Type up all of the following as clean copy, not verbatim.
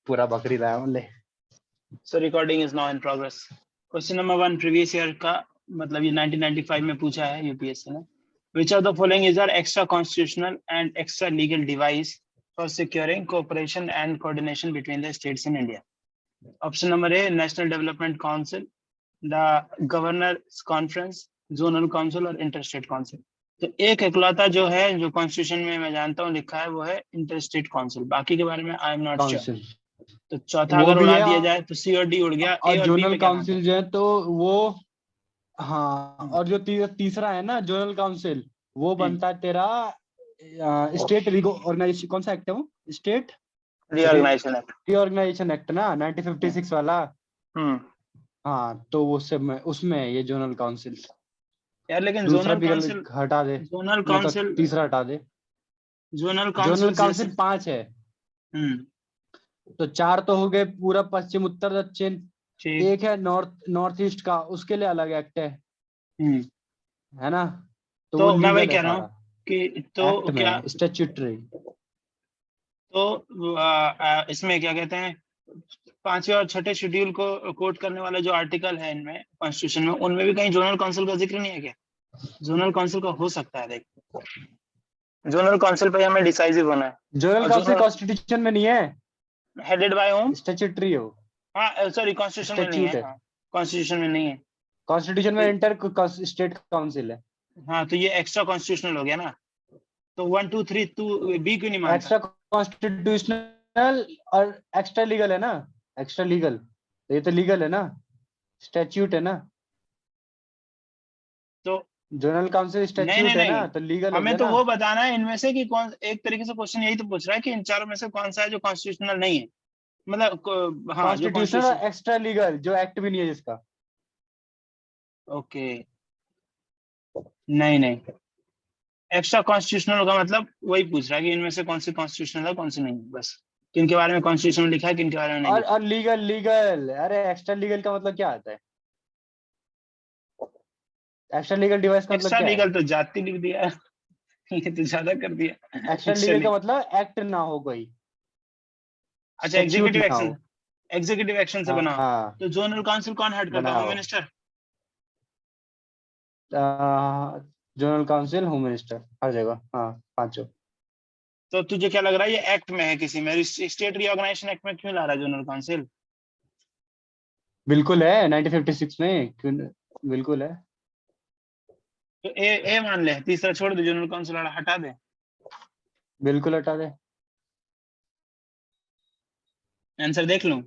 पूरा बकरी लाया ले। So recording is now in progress. Question number 1 previous year का मतलब ये 1995 में पूछा है यूपीएससी ने. Which of the following is our extra constitutional and extra legal device for securing cooperation and coordination between the states in India? Option number A, National Development Council, the Governors Conference, Zonal Council और Interstate Council. तो एक इकलौता जो है जो constitution में मैं जानता हूँ लिखा है वो है इंटरस्टेट काउंसिल. बाकी के बारे में आई एम नॉट श्योर. तो चौथा अगर उड़ा दिया जाए तो सी और डी उड़ गया. और जोनल काउंसिल जो है तो वो हाँ, और जो तीसरा है ना जोनल काउंसिल वो बनता है तेरा स्टेट ऑर्गेनाइजेशन. कौन सा एक्ट है वो? स्टेट रीऑर्गेनाइजेशन एक्ट ना 1956 वाला. हाँ तो उसमें ये जोनल काउंसिल यार. लेकिन जोनल काउंसिल हटा दे. जोनल काउंसिल तीसरा हटा दे. जोनल काउंसिल 5 है. तो 4 तो हो गए पूरा पश्चिम उत्तर दक्षिण. एक है नॉर्थ ईस्ट का, उसके लिए अलग एक्ट है. है ना. तो मैं वही कह रहा हूँ कि तो क्या स्टैट्यूटरी. तो इसमें क्या कहते हैं 5वें और 6ठे शेड्यूल को कोट करने वाले जो आर्टिकल है इनमें कॉन्स्टिट्यूशन में उनमें भी कहीं जोनल काउंसिल का जिक्र नहीं है क्या? जोनल काउंसिल का हो सकता है. देख जोनल काउंसिल पे हमें डिसाइसिव होना है. जोनल काउंसिल कॉन्स्टिट्यूशन में नहीं है. हेडेड बाय होम स्टैट्यूटरी हो. हाँ सॉरी कॉन्स्टिट्यूशन में नहीं है. कॉन्स्टिट्यूशन में नहीं है. कॉन्स्टिट्यूशन में इंटर स्टेट काउंसिल है. हाँ तो ये एक्स्ट्रा कॉन्स्टिट्यूशनल हो गया ना. तो 1 2 3 तू बी क्यों नहीं मानता? एक्स्ट्रा कॉन्स्टिट्यूशनल और एक्स्ट्रा लीगल है ना. एक्स्ट्रा लीगल ये तो लीगल है ना. स्टैट्यूट है ना. तो जोनल काउंसिल स्टैट्यूट है ना तो लीगल हमें तो वो बताना है इनमें से कि कौन. एक तरीके से क्वेश्चन यही तो पूछ रहा है कि इन चारों में से कौन सा है जो कॉन्स्टिट्यूशनल नहीं है. मतलब हाँ जो कॉन्स्टिट्यूशनल एक्स्ट्रा लीगल जो एक्ट भी नहीं है जिसका. ओके नहीं एक्स्ट्रा कॉन्स्टिट्यूशनल का मतलब वही पूछ रहा है कि इनमें से कौन सी कॉन्स्टिट्यूशनल है कौन सी नहीं. बस किन के बारे में कॉन्स्टिट्यूशन में लिखा है किन के बारे में नहीं. और लीगल अरे एक्स्ट्रा लीगल का मतलब क्या आता है? एक्स्ट्रा लीगल डिवाइस का मतलब क्या है? एक्स्ट्रा लीगल तो जाति लिख दिया. ये तो ज्यादा कर दिया. एक्स्ट्रा लीगल का मतलब एक्ट ना हो कोई. अच्छा एग्जीक्यूटिव एक्शन से बना. तो जोनल काउंसिल कौन हेड करता है? Home minister. Zonal council home minister हर जगह. हाँ पांचों. तो तुझे क्या लग रहा है ये एक्ट में है किसी में? स्टेट रीऑर्गेनाइजेशन एक्ट में क्यों ला रहा है जोनल काउंसिल? बिल्कुल है 1956 में. बिल्कुल है. तो ए मान ले. तीसरा छोड़ दे. जोनल काउंसिल हटा दे. बिल्कुल हटा दे. आंसर देख लूं.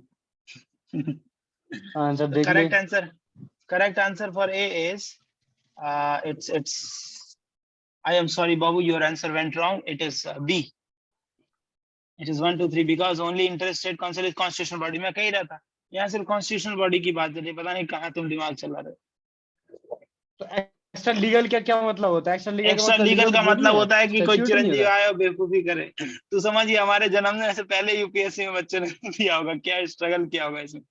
आंसर देख ले. Correct answer for a is it's I am sorry Babu, your answer went wrong. It is B. It is 1 2 3 because only interstate council is constitutional body. मैं कह रहा था यहाँ सिर्फ constitutional body की बात चल रही. पता नहीं कहाँ तुम दिमाग चला रहे. तो एक्स्ट्रा लीगल क्या मतलब होता है? एक्स्ट्रा लीगल का मतलब होता है कि कोई चिरंजीवी आए और बेवकूफी करे. तू समझिए हमारे जन्मने से पहले यूपीएससी में बच्चे ने दिया होगा. क्या स्ट्रगल किया होगा इसमें.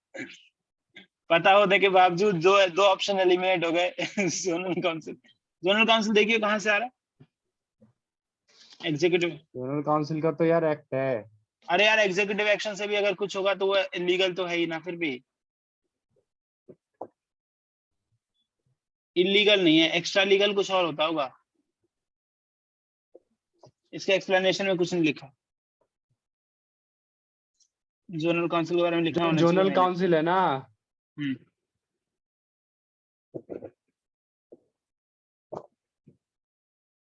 पता होने के बावजूद दो ऑप्शन एलिमिनेट हो गए. जोनल काउंसिल देखिए कहाँ से आ रहा है. एग्जीक्यूटिव जोनल काउंसिल का तो यार एक्ट है. अरे यार एग्जीक्यूटिव एक्शन से भी अगर कुछ होगा तो वो इलीगल तो है ही ना. फिर भी इलीगल नहीं है. एक्स्ट्रा लीगल कुछ और होता होगा. इसके एक्सप्लेनेशन में कुछ नहीं लिखा. जोनल काउंसिल के बारे में लिखना होना चाहिए. जोनल काउंसिल है ना.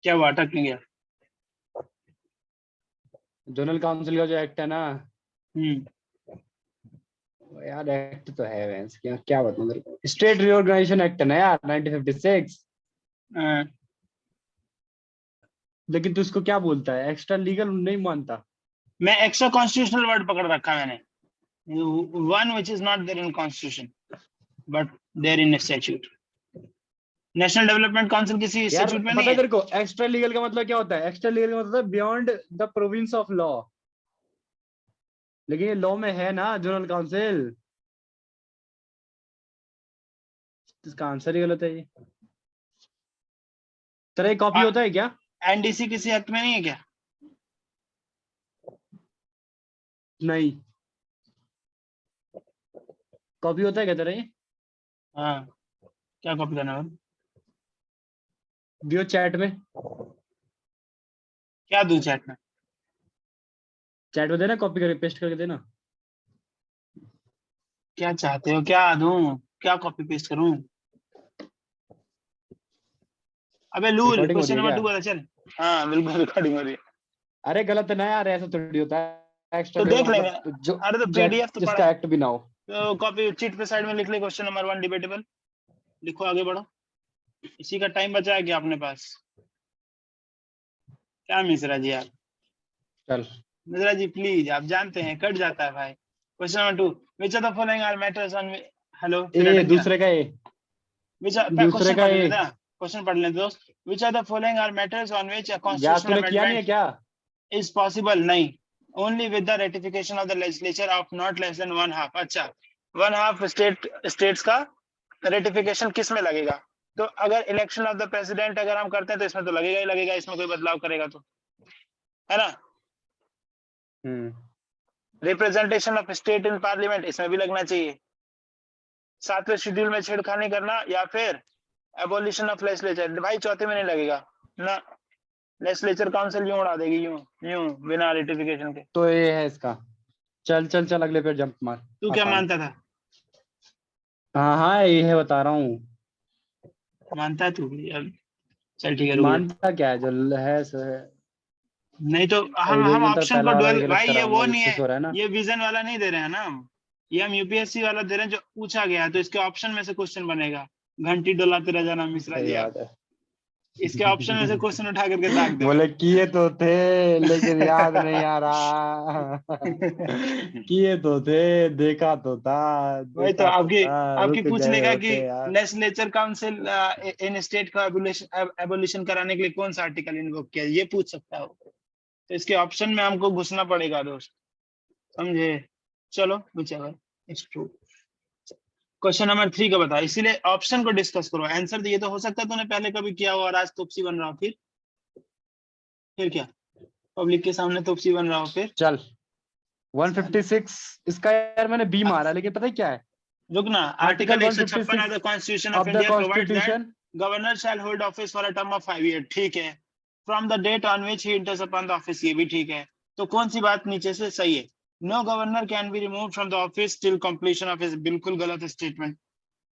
क्या हुआ? अटक नहीं गया? जोनल काउंसिल का जो एक्ट है ना यार एक्ट तो है वैसे क्या बताऊं तेरे को. स्टेट रीऑर्गेनाइजेशन एक्ट है ना यार 1956. लेकिन तू इसको क्या बोलता है? एक्स्ट्रा लीगल नहीं मानता. मैं एक्स्ट्रा कॉन्स्टिट्यूशनल वर्ड पकड़ रखा मैंने. one which is not there in constitution but there in a statute. National development council किसी स्टैट्यूट में नहीं है. तेरे को एक्स्ट्रा लीगल का मतलब क्या होता है? एक्स्ट्रा लीगल का मतलब beyond the province of law. लेकिन ये लॉ में है ना जोनल काउंसिल. इसका आंसर ही गलत है. ये तेरा एक कॉपी होता है क्या? एनडीसी किसी एक्ट में नहीं है क्या? नहीं. कॉपी होता है क्या तेरा ये? हाँ, क्या कॉपी करना है? दियो चैट में। क्या दूं चैट में? चैट में देना, कॉपी करके पेस्ट करके देना। क्या चाहते हो, क्या दूं, क्या कॉपी पेस्ट करूं? अबे लूल, रिकॉर्डिंग हो रही क्वेश्चन है नंबर क्या? 2 वाला चल। हाँ बिल्कुल रिकॉर्डिंग हो रही है। अरे गलत ना यार, ऐसा थोड़ी होता है। एक्स्ट्रा तो का देख लेंगे। मतलब जो अरे तो पीडीएफ तो पढ़ा जिसका है। एक्ट भी ना हो। तो कॉपी चीट पे साइड में लिख ले, क्वेश्चन नंबर 1 डिबेटेबल। लिखो, आगे बढ़ो। इसी का टाइम बचा है क्या अपने पास? क्या मिश्रा जी आप? चल मिश्रा जी प्लीज, आप जानते हैं कट जाता है भाई। Question number 2, which of the following are matters on. Hello, फिर ए अटक गया। दूसरे का ए। विच दूसरे क्वेश्चन का पढ़ ए। लेते हैं, क्वेश्चन पढ़ लेते दोस्त। Which of the following are matters on which a याद कॉन्स्टिट्यूशनल तूने किया नहीं है अमेंडमेंट क्या? is possible? नहीं, only with the ratification of the legislature of not less than one half। अच्छा, वन हाफ स्टेट्स का रेटिफिकेशन किस में लगेगा? तो अगर इलेक्शन ऑफ द प्रेसिडेंट अगर हम करते हैं तो इसमें तो लगेगा ही लगेगा, इसमें कोई बदलाव करेगा तो, है ना? Representation of state in parliament, इसमें भी लगना चाहिए। 7वें शेड्यूल में छेड़खानी करना या फिर एबोलिशन ऑफ लेजिस्लेचर, भाई चौथे में नहीं लगेगा ना। लेजिस्लेचर काउंसिल यूं उड़ा देगी, यूं यूं बिना रेटिफिकेशन के। तो ये है इसका। चल चल चल, अगले पे जंप मार। तू क्या आसान। मानता था? हाँ हाँ, ये है, बता रहा हूँ। मानता है तू भी अब? चल ठीक है, रुक जा। मानता क्या है, जो है सो है। नहीं तो हम लेकिन तेरा ऑप्शन को पहला वाला भी डुअल, गलत भाई ये वो कराऊंगा, नहीं जिससे है। सो रहा है ना। ये विजन वाला नहीं दे रहे हैं ना हम। ये हम यूपीएससी वाला दे रहे हैं जो पूछा गया है, तो इसके ऑप्शन में से क्वेश्चन बनेगा। घंटी डोलाते रह जाना मिश्रा सही जी आप। बात है। इसके ऑप्शन में से क्वेश्चन उठा करके दाग देंगे। बोले किए तो थे, लेकिन याद नहीं आ रहा। किए तो थे, देखा तो था। वही तो देखा तो आपकी था, आपकी रुक पूछ गए लेगा कि होते यार। लेजिस्लेचर काउंसिल इन स्टेट का एबोलिशन कराने के लिए कौन सा आर्टिकल इन्वोक किया, ये पूछ सकता हो। तो इसके ऑप्शन में हमको घुसना पड़ेगा दोस्त, समझे? चलो whichever is true। Question number 3 का बता, इसीलिए ऑप्शन को डिस्कस करो, आंसर दिए तो हो सकता है तूने पहले कभी किया हो और आज तोपसी बन रहा हो, फिर क्या? पब्लिक के सामने तोपसी बन रहा हो फिर? चल 156 इसका यार मैंने बी मारा, लेकिन पता है क्या है? रुकना। Article article 156 of 156 the constitution of of the India provides that constitution. Governor shall hold office for a term of 5 year, ठीक है। From the date on which he enters upon the office, ये भी ठीक है। तो कौन सी बात नीचे से सही है? No governor can be remove from the office till completion of his, बिल्कुल गलत statement.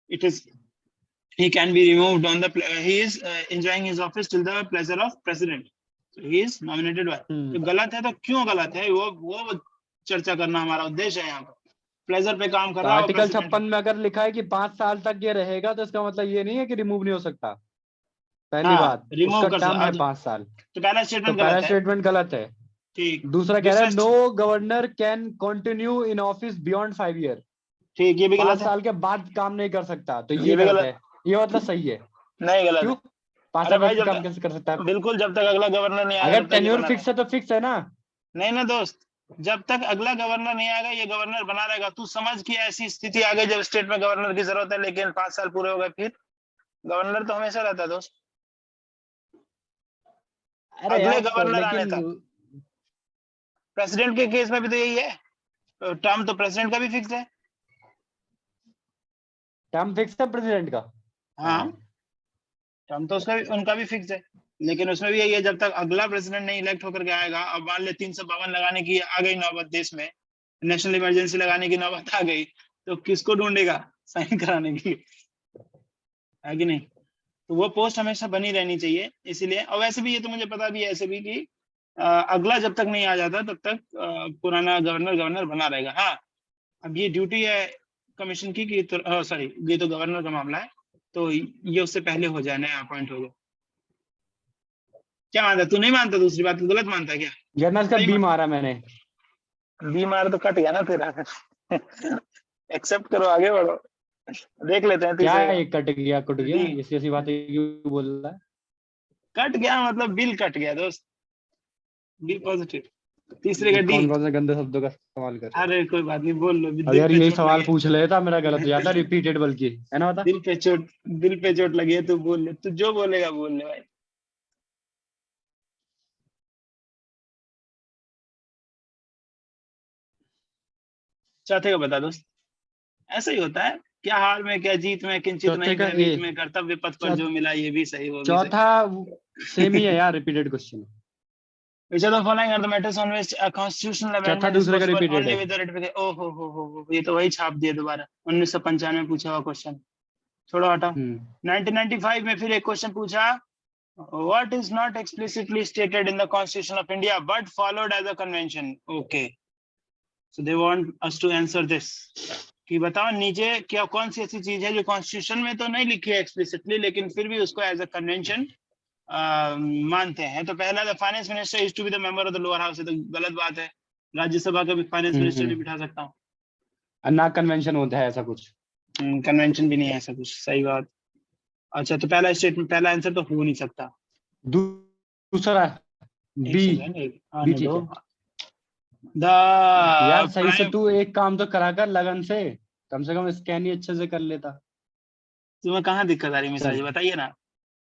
It is he can be removed on the he is enjoying his office till the pleasure of president, so he is nominated by। तो गलत है तो क्यों गलत है, वो चर्चा करना हमारा उद्देश्य है यहाँ पर। प्लेजर पे काम कर तो रहा हो आर्टिकल प्रेसिडेंट। 56 में अगर लिखा है कि 5 साल तक ये रहेगा, तो इसका मतलब ये नहीं है कि रिमूव नहीं हो सकता। पहली हाँ, बात, रिमूव उसका कर टर्म है सकता। 5 साल। तो पहला तो स्टेटमेंट पहला गलत है। स्टेटमेंट गलत है। ठीक। दूसरा कह रहा दूसरा है no governor can continue in office beyond 5 year. ठीक, ये भी पांच गलत है। साल के बाद काम नहीं कर सकता, तो ये ये भी गलत गलत। है। ये मतलब सही है। नहीं, गलत क्यों? है। पांच अरे साल भाई बाद फिर जब काम कैसे कर सकता है? बिल्कुल जब तक अगला गवर्नर नहीं आएगा अगर तब तक ये टेन्योर बना फिक्स रहेगा। है तो फिक्स है ना। नहीं ना दोस्त, जब तक अगला गवर्नर नहीं आएगा ये गवर्नर बना रहेगा। तू समझ कि ऐसी स्थिति आ गई जब स्टेट में गवर्नर की जरूरत है लेकिन 5 साल पूरे हो गए, फिर गवर्नर तो हमेशा रहता है दोस्त, अरे अगले यार गवर्नर आने लेकिन तक। प्रेसिडेंट के केस में भी तो यही है, टर्म तो प्रेसिडेंट का भी फिक्स है। टर्म फिक्स है प्रेसिडेंट का। हाँ, टर्म तो उसका भी, उनका भी फिक्स है। लेकिन उसमें भी यही है, जब तक अगला प्रेसिडेंट नहीं इलेक्ट होकर के आएगा। अब मान ले 352 लगाने की आ गई नौबत, देश में नेशनल इमरजेंसी लगाने की नौबत आ गई, तो किसको ढूंढेगा साइन कराने के लिए, है कि नहीं? तो वो पोस्ट हमेशा बनी रहनी चाहिए इसीलिए। और वैसे भी ये तो मुझे पता भी है ऐसे भी कि अगला जब तक नहीं आ जाता तब तक पुराना गवर्नर गवर्नर बना रहेगा। हाँ, अब ये ड्यूटी है कमीशन की कि तो सॉरी, ये तो गवर्नर का मामला है, तो ये उससे पहले हो जाए, नया अपॉइंट हो जाए। क्या मानता, तू नहीं मानता? दूसरी बात, तू गलत मानता है क्या? जनरल का सही बी मारा मैंने। बीमार तो कट गया ना तेरा। एक्सेप्ट करो, आगे बढ़ो। देख लेते हैं क्या तीसरे है, का। ये कट गया कट गया, डी, ऐसी ऐसी बातें क्यों बोल रहा है? कट गया मतलब बिल कट गया दोस्त। Be positive. तीसरे का डी। कौन कौन से गंदे शब्दों का इस्तेमाल कर रहे हो? अरे कोई बात नहीं, बोल लो, अब दिल यार पे यही चोट सवाल लगे। पूछ लेता, मेरा गलत हो जाता रिपीटेड, बल्कि है ना, बता। दिल पे चोट, दिल पे चोट लगी है, तू बोल ले, तू जो बोलेगा बोल ले भाई। चौथे का बता दोस्त। ऐसा ही होता है, क्या हार में क्या जीत में, किंचित नहीं भयभीत में, कर्तव्य पथ पर जो मिला, ये भी सही होगा। चौथा सेम ही है यार, repeated question. Which of the following are the matters on which a constitutional amendment is possible only with the ratification? ओहो, ये तो वही छाप दिया दोबारा, 1995 में पूछा हुआ क्वेश्चन। छोड़ो हटा। 1995 में फिर एक क्वेश्चन पूछा, what is not explicitly stated in the Constitution of India but followed as a convention? Okay, so they want us to answer this, कि बताओ नीचे क्या कौन सी ऐसी चीज है जो कॉन्स्टिट्यूशन में तो नहीं लिखी है एक्सप्लिसिटली, लेकिन फिर भी उसको एज अ कन्वेंशन मानते हैं। तो पहला, the finance minister is to be the member of the lower house, तो गलत बात है, राज्यसभा का भी फाइनेंस मिनिस्टर नहीं बिठा सकता हूँ ना, कन्वेंशन होता है ऐसा कुछ, कन्वेंशन भी नहीं है ऐसा कुछ, सही बात। अच्छा, तो पहला स्टेटमेंट, पहला आंसर तो हो नहीं सकता। दूसरा बी, यार सही से तू एक काम तो करा कर लगन से कम स्कैन ही अच्छे से कर लेता। तुम्हें कहाँ दिक्कत आ रही मिश्रा जी, बताइए ना।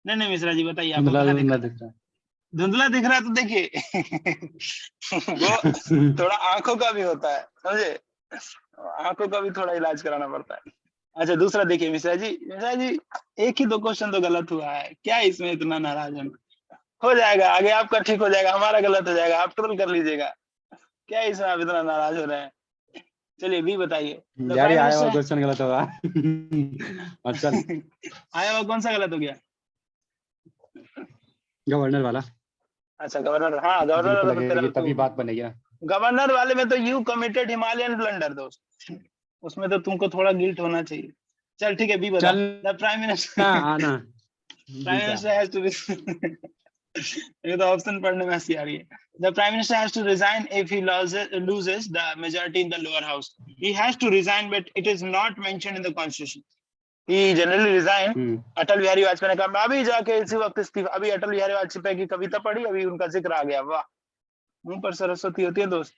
नहीं मिश्रा जी बताइए, आपको कहाँ दिक्कत दिख रहा है? धुंधला दिख रहा है तो देखिए वो थोड़ा आंखों का भी होता है, समझे, आंखों का भी थोड़ा इलाज कराना पड़ता है। अच्छा, दूसरा देखिए मिश्रा जी, एक ही दो क्वेश्चन तो गलत हुआ है, क्या इसमें इतना नाराज हो जाएगा, आगे आपका ठीक हो जाएगा, हमारा गलत हो जाएगा, आप ट्रोल कर लीजिएगा, क्या इसमें आप इतना नाराज हो रहे हैं। चलिए बी बताइए। यार आया हुआ क्वेश्चन गलत होगा। अच्छा आया हुआ कौन सा गलत हो गया? गवर्नर वाला। अच्छा गवर्नर, हाँ गवर्नर वाला तो तेरा तभी बात बनेगी ना। गवर्नर वाले में तो यू कमिटेड हिमालयन ब्लंडर दोस्त, उसमें तो तुमको थोड़ा गिल्ट होना चाहिए। चल ठीक है, बी बता। द प्राइम मिनिस्टर आना, प्राइम मिनिस्टर हैज टू ये तो ऑप्शन पढ़ने में हंसी आ रही है। The Prime Minister has to resign if he loses the majority in the lower house. He has to resign, but it is not mentioned in the Constitution. He generally resign. Atal Bihari Vajpayee ने कहा अभी जाके इसी वक्त इस्तीफा, अभी अटल बिहारी वाजपेयी की कविता पढ़ी, अभी उनका जिक्र आ गया, वाह, मुंह पर सरस्वती होती है दोस्त,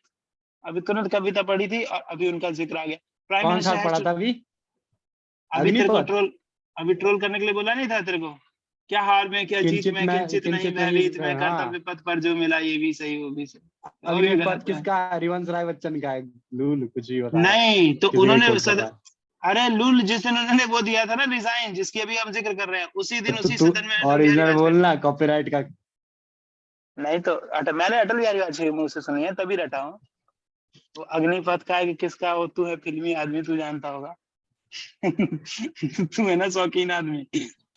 अभी तुरंत कविता पढ़ी थी और अभी उनका जिक्र आ गया। प्राइम मिनिस्टर पढ़ा था अभी तेरे को ट्रोल करने के लिए बोला नहीं था तेरे को, क्या हार में क्या जीत में, किंचित नहीं भयभीत में, कर्तव्य पथ पर जो मिला, ये भी सही वो भी सही। अग्निपथ किसका? हरिवंश राय बच्चन का है। लूल कुछ भी होता नहीं तो उन्होंने अरे लूल जिस दिन उन्होंने वो दिया था ना रिजाइन, जिसकी अभी हम जिक्र कर रहे हैं, उसी दिन उसी सदन में ओरिजिनल बोलना, कॉपीराइट का नहीं तो मैंने अटल बिहारी वाजपेयी मुंह से सुनी है तभी रटा हूँ। वो अग्निपथ का है कि किसका, वो तू है फिल्मी आदमी, तू जानता होगा। तू है ना शौकीन आदमी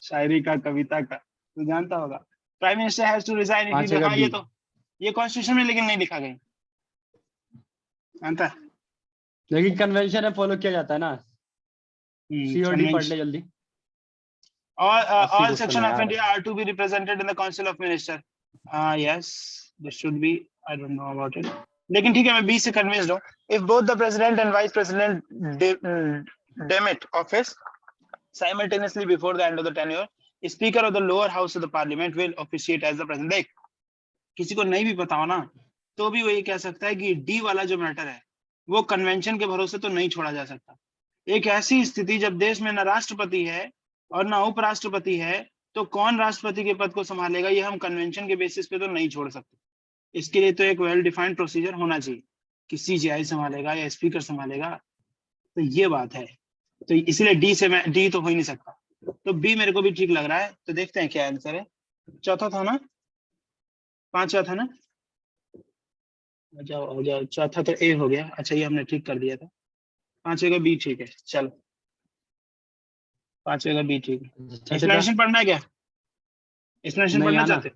शायरी का, कविता का, तू जानता होगा। Prime minister has to resign if he, हाँ ये तो ये कॉन्स्टिट्यूशन में लेकिन नहीं लिखा गया, जानता, लेकिन कन्वेंशन है फॉलो किया जाता है ना। सीओडी पढ़ ले जल्दी। All section of India are to be represented in the Council of Minister. Yes, this should be. I don't know about it. लेकिन ठीक है, मैं 20 से convinced हूँ. If both the president and vice president demit office simultaneously before the end of the tenure, speaker of the lower house of the parliament will officiate as the president. देख, किसी को नहीं भी पता हो ना, तो भी वो ये कह सकता है कि डी वाला जो मैटर है वो कन्वेंशन के भरोसे तो नहीं छोड़ा जा सकता। एक ऐसी स्थिति जब देश में न राष्ट्रपति है और ना उपराष्ट्रपति है, तो कौन राष्ट्रपति के पद को संभालेगा, ये हम कन्वेंशन के बेसिस पे तो नहीं छोड़ सकते। इसके लिए तो एक वेल डिफाइंड प्रोसीजर होना चाहिए कि सीजीआई संभालेगा या स्पीकर संभालेगा, तो ये बात है। तो इसलिए डी से मैं, डी तो हो ही नहीं सकता, तो बी मेरे को भी ठीक लग रहा है। तो देखते हैं क्या आंसर है। चौथा था ना, पांचवा था ना, जाओ जाओ, चौथा तो ए हो गया। अच्छा ये हमने ठीक कर दिया था, पांचवे का बी ठीक है। चलो पांचवे का बी ठीक है। एक्सप्लेनेशन पढ़ना है क्या? एक्सप्लेनेशन पढ़ना चाहते?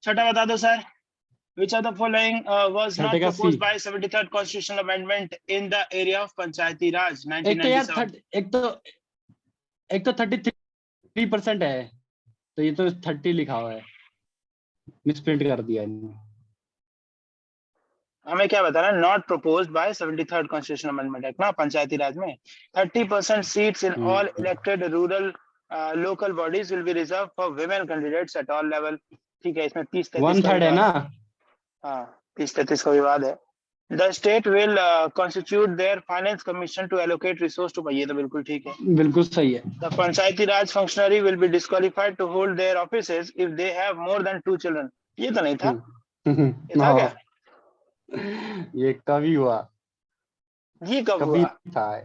छठा बता दो sir. Which of the following was not proposed by 73rd constitutional amendment in the area of पंचायती राज 1997? एक तो 33% है, तो ये तो 30 लिखा हुआ है, मिसप्रिंट कर दिया इन्होंने। हमें क्या बताना, not proposed by 73rd constitutional amendment act ना, पंचायती राज में 30% seats in all elected rural local bodies will be reserve for women candidates at all level. ठीक है, इसमें 30-33 1/3 है ना। हाँ 30-33 का विवाद है। The state will constitute their finance commission to allocate resource to, ये तो बिल्कुल ठीक है, बिल्कुल सही है। The Panchayati Raj functionary will be disqualified to hold their offices if they have more than 2 children, ये तो नहीं था, ये था क्या? ये कभी हुआ, ये कब कभी हुआ? था।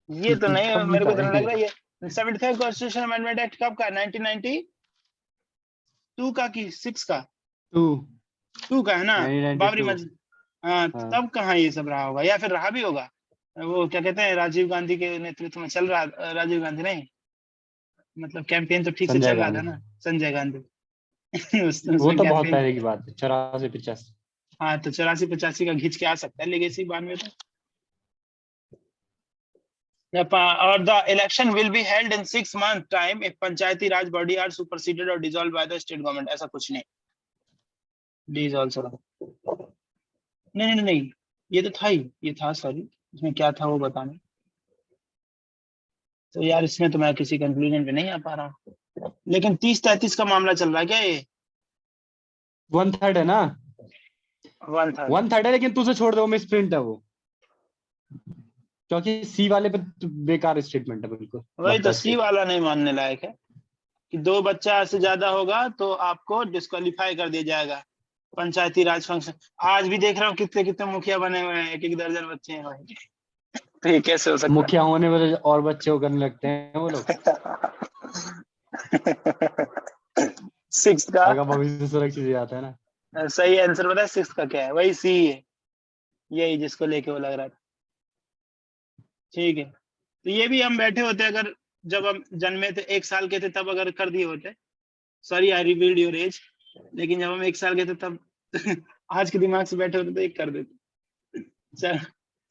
ये तो नहीं, कभी मेरे को था तो नहीं लग रहा। ये 73rd कॉन्स्टिट्यूशन अमेंडमेंट एक्ट कब का? 1992 का कि 6 का? 2 का है ना, बाबरी 1992। मस्जिद। हाँ, हाँ तब कहाँ ये सब रहा होगा, या फिर रहा भी होगा। वो क्या कहते हैं, राजीव गांधी के नेतृत्व में चल रहा, राजीव गांधी नहीं, मतलब कैंपेन तो ठीक से संजय चल रहा था गांधी। ना, संजय गांधी। वो उसमें तो बहुत कैंपेन। पहले की बात है, 84-85। हाँ, तो 84-85 का घिंच के आ सकता है लेगेसी बाद में तो। Or the election will be held in 6 month time if Panchayati Raj body are superseded or dissolved by the state government। ऐसा कुछ नहीं। D is also wrong। नहीं नहीं नहीं, ये तो था ही, ये था, सॉरी, इसमें क्या था वो बताना। तो यार इसमें तो मैं किसी कंक्लूजन पे नहीं आ पा रहा हूँ। लेकिन 30-33 का मामला चल रहा है क्या ये? 1/3 है ना, 1/3। 1/3 है, लेकिन तुझे छोड़ दो, मिस प्रिंट है वो, क्योंकि सी वाले पे बेकार स्टेटमेंट है बिल्कुल। वही तो, बकवास सी वाला नहीं मानने लायक है कि 2 बच्चा से ज्यादा होगा तो आपको डिस्क्वालीफाई कर दिया जाएगा पंचायती राज फंक्शन। आज भी देख रहा हूँ कितने कितने मुखिया बने हुए हैं, 1-1 दर्जन बच्चे हैं भाई। तो ये कैसे हो सकता मुखिया होने वाले और बच्चे को करने लगते हैं वो लोग। है? 6 का आगे भविष्य सुरक्षित ही आता है ना। सही आंसर पता है 6 का क्या है? वही सी है, यही जिसको लेके वो लग रहा था। ठीक है, तो ये भी हम बैठे होते अगर, जब हम जन्मे थे 1 साल के थे तब अगर कर दिए होते। Sorry I revealed your age, लेकिन जब हम 1 साल के थे तब आज के दिमाग से बैठे होते तो एक कर देते।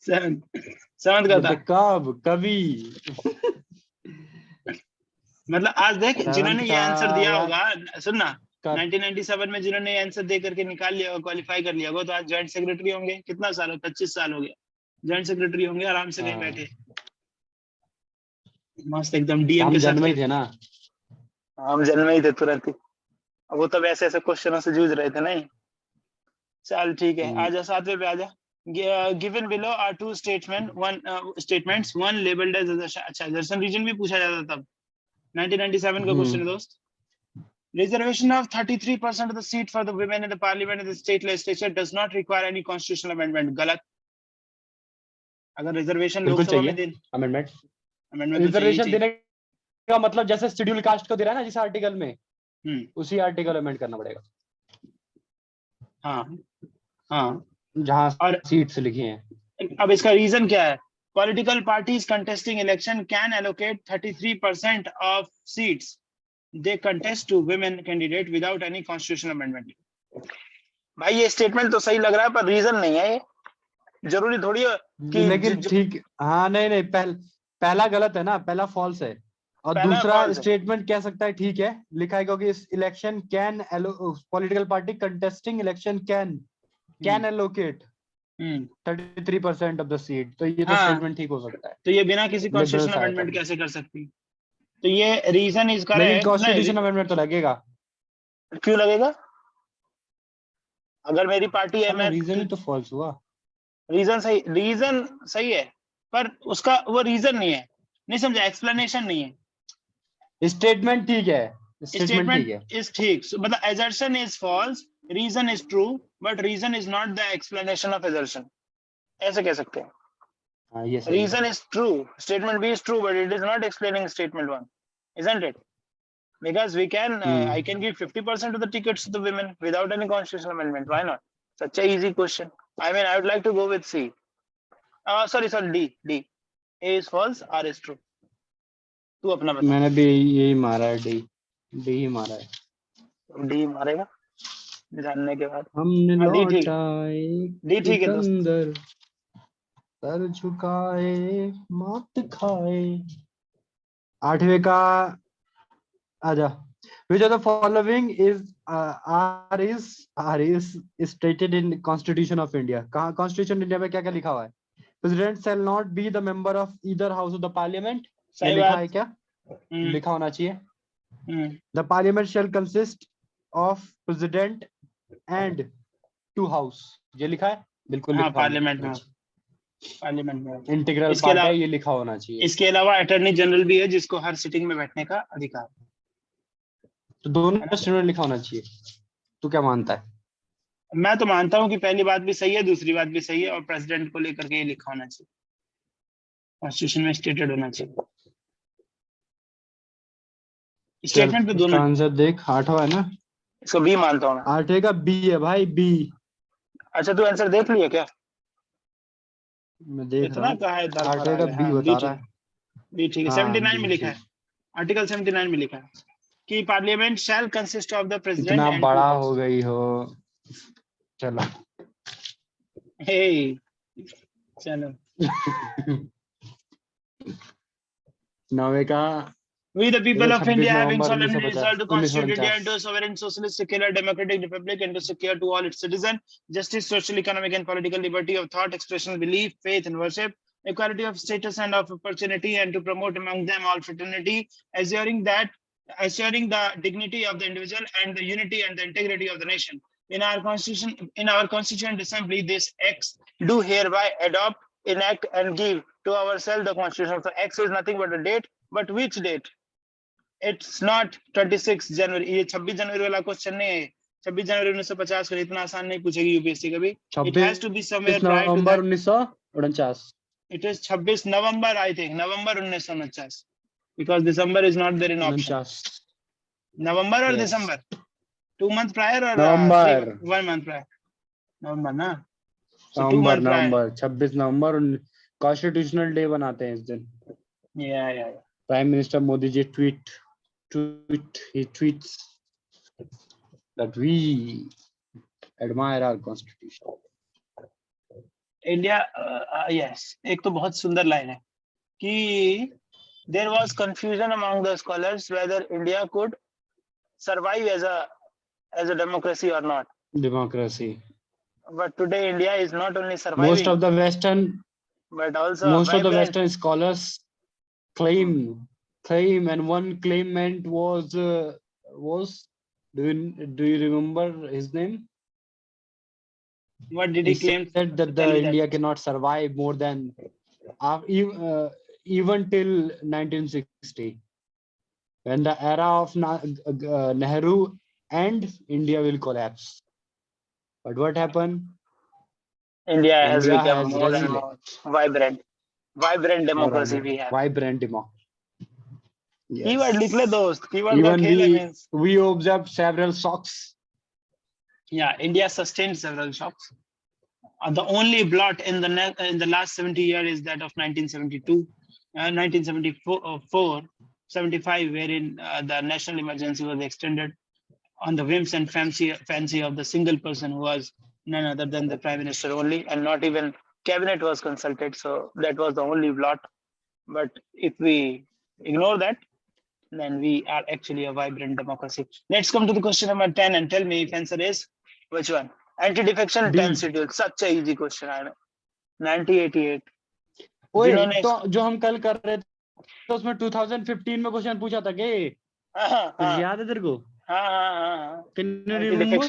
सेवन सेवंथ का था। कब कभी मतलब आज देख, जिन्होंने 7th ये का आंसर दिया यार। होगा, सुनना, कर 1997 में जिन्होंने ये आंसर दे करके निकाल लिया होगा, क्वालिफाई कर लिया होगा, तो आज ज्वाइंट सेक्रेटरी होंगे। कितना साल हो, 25 साल हो गया, ज्वाइंट सेक्रेटरी होंगे आराम से कहीं बैठे, मस्त एकदम डीएम हम के साथ जन्मे के। ही थे ना। हम जन्मे ही थे तुरंत ही। वो तब ऐसे ऐसे क्वेश्चनों से जूझ रहे थे नहीं। चल ठीक है, आजा 7वें पे आजा। Given below are 2 statement, one statements, one labelled as. अच्छा, दर्शन रीजन भी पूछा जाता तब, 1997 का क्वेश्चन है दोस्त। Reservation of 33% of the seat for the women in the parliament and the state legislature does not require any constitutional amendment। गलत। अगर रिजर्वेशन बिल्कुल लोकसभा में चाहिए दे, अमेंडमेंट। अमेंडमेंट तो चाहिए ही रिजर्वेशन चाहिए। देने का मतलब जैसे शेड्यूल कास्ट को दे रहा है ना जिस आर्टिकल में, हम्म, उसी आर्टिकल अमेंड करना पड़ेगा हाँ हाँ। जहां और सीट्स लिखी हैं। अब इसका रीजन क्या है? Political parties contesting election can allocate 33% of seats they contest to women candidate without any constitutional amendment। भाई ये स्टेटमेंट तो सही लग रहा है, पर रीजन नहीं है ये। जरूरी थोड़ी है कि लेकिन ठीक, हाँ नहीं नहीं, पहला गलत है ना, पहला फॉल्स है। और पहला दूसरा फॉल्स है। स्टेटमेंट कह सकता है ठीक है, लिखा है क्योंकि इस election can political party contesting election can allocate 33% of the seat, तो ये तो हाँ, स्टेटमेंट ठीक हो सकता है। तो ये बिना किसी लिबरल्स कॉन्स्टिट्यूशनल आया अमेंडमेंट तब, कैसे कर सकती? तो ये रीजन इज लेकिन करेक्ट नहीं? कॉन्स्टिट्यूशन अमेंडमेंट तो लगेगा। क्यों लगेगा? अगर मेरी पार्टी है, साला मैं, रीजन ही तो फॉल्स हुआ। रीजन सही है, पर उसका वो रीजन नहीं है। नहीं समझा, एक्सप्लेनेशन नहीं है। स्टेटमेंट ठीक है, स्टेटमेंट ठीक स्टेटमेंट है। इज ठीक, मतलब assertion is false, reason is true, but reason is not the explanation of assertion। ऐसे कह सकते हैं। हाँ ये सही है। Reason is true, statement B is true, but it is not explaining statement 1, isn't it? Because we can, I can give 50% of the tickets to the women without any constitutional amendment. Why not? Such a easy question. I mean, I would like to go with C. Sorry, D. A is false, R is true. तू अपना बता। मैंने भी यही मारा है, D ही मारा है। D मारेगा जानने के बाद। हमने हाँ, D ठीक, लौटा D ठीक है दोस्त। सिकंदर, सर झुकाए मात खाए। 8वें का आजा। Which of the following is R is stated in Constitution of India? कहाँ Constitution India में क्या क्या लिखा हुआ है? President shall not be the member of either house of the parliament। ये सही लिखा बात। है क्या? लिखा होना चाहिए। The parliament shall consist of president and 2 house। ये लिखा है, बिल्कुल हाँ, लिखा पार्लियामेंट में, होना चाहिए। पार्लियामेंट में। इंटीग्रल इसके पार्ट अलावा, है, ये लिखा होना चाहिए। इसके अलावा अटॉर्नी जनरल भी है जिसको हर सिटिंग में बैठने का अधिकार तो है दोनों ना। स्टेटमेंट लिखा होना चाहिए। तू क्या मानता है? मैं तो मानता हूँ कि पहली बात भी सही है, दूसरी बात भी सही है, और प्रेसिडेंट को लेकर के ये लिखा होना चाहिए, कॉन्स्टिट्यूशन में स्टेटेड होना चाहिए। स्टेटमेंट पे दोनों। आंसर देख, 8वां है ना? इसको बी मानता हूँ मैं। 8 का बी है भाई, बी। अच्छा तू आंसर देख लिया क्या? मैं देख रहा इतना हूँ, कहा है 8 का है। बी हाँ बी बता रहा ठीक है। है, बी ठीक है। हाँ 79 बी में लिखा है, ठीक। आर्टिकल 79 में लिखा है कि parliament shell consist of the president इतना एंड टू बड़ा हाउस। हो गई हो। चलो। हे चलो। 9वें का We the people of 26 India having November solemnly resolved 1950, to constitute India 1949। into a sovereign, socialist, secular, democratic republic, and to secure to all its citizens justice, social, economic, and political liberty of thought, expression, belief, faith, and worship, equality of status and of opportunity, and to promote among them all fraternity, assuring the dignity of the individual and the unity and the integrity of the nation. In our constituent assembly, this acts do hereby adopt, enact, and give to ourselves the constitution. So X is nothing but a date, but which date? It's not 26 जनवरी, ये 26 जनवरी वाला question नहीं है। 26 जनवरी 1950 को इतना आसान नहीं पूछेगी UPSC कभी। It has to be somewhere 26 prior to November that. 1949। It is 26 November, I think, November 1949, because December is not there in option. 49। नवंबर और Yes. December 2 month prior or November. 1 month prior? नवंबर ना, so 2 नवंबर month prior. नवंबर 26 नवंबर constitutional day बनाते हैं इस दिन। Yeah. Prime minister Modi ji he tweets that we admire our constitution. India yes, एक तो बहुत सुंदर लाइन है कि there was confusion among the scholars whether India could survive as a democracy or not. Democracy. But today India is not only surviving, Most of the Western scholars claim, and one claimant was do you remember his name? What did he claim? Said that the India cannot survive more than even till 1960, when the era of Nehru and India will collapse. But what happened? India has become more and more vibrant democracy we have. Vibrant democracy. Yes. Keyword लिख ले दोस्त, keyword Even का खेल है means. we observed several shocks. Yeah, India sustained several shocks. The only blot in the last 70 years is that of 1972, 1974, 75, wherein the national emergency was extended on the whims and fancy of the single person who was none other than the prime minister only, and not even cabinet was consulted. So that was the only blot. But if we ignore that, then we are actually a vibrant democracy. Let's come to the question number 10 and tell me if answer is which one? Anti-defection 10 schedule. Such a easy question. I know. 1988. ओए तो जो हम कल कर रहे थे तो उसमें 2015 में क्वेश्चन पूछा था के? याद है तेरे को? हाँ। एंटी-डिफेक्शन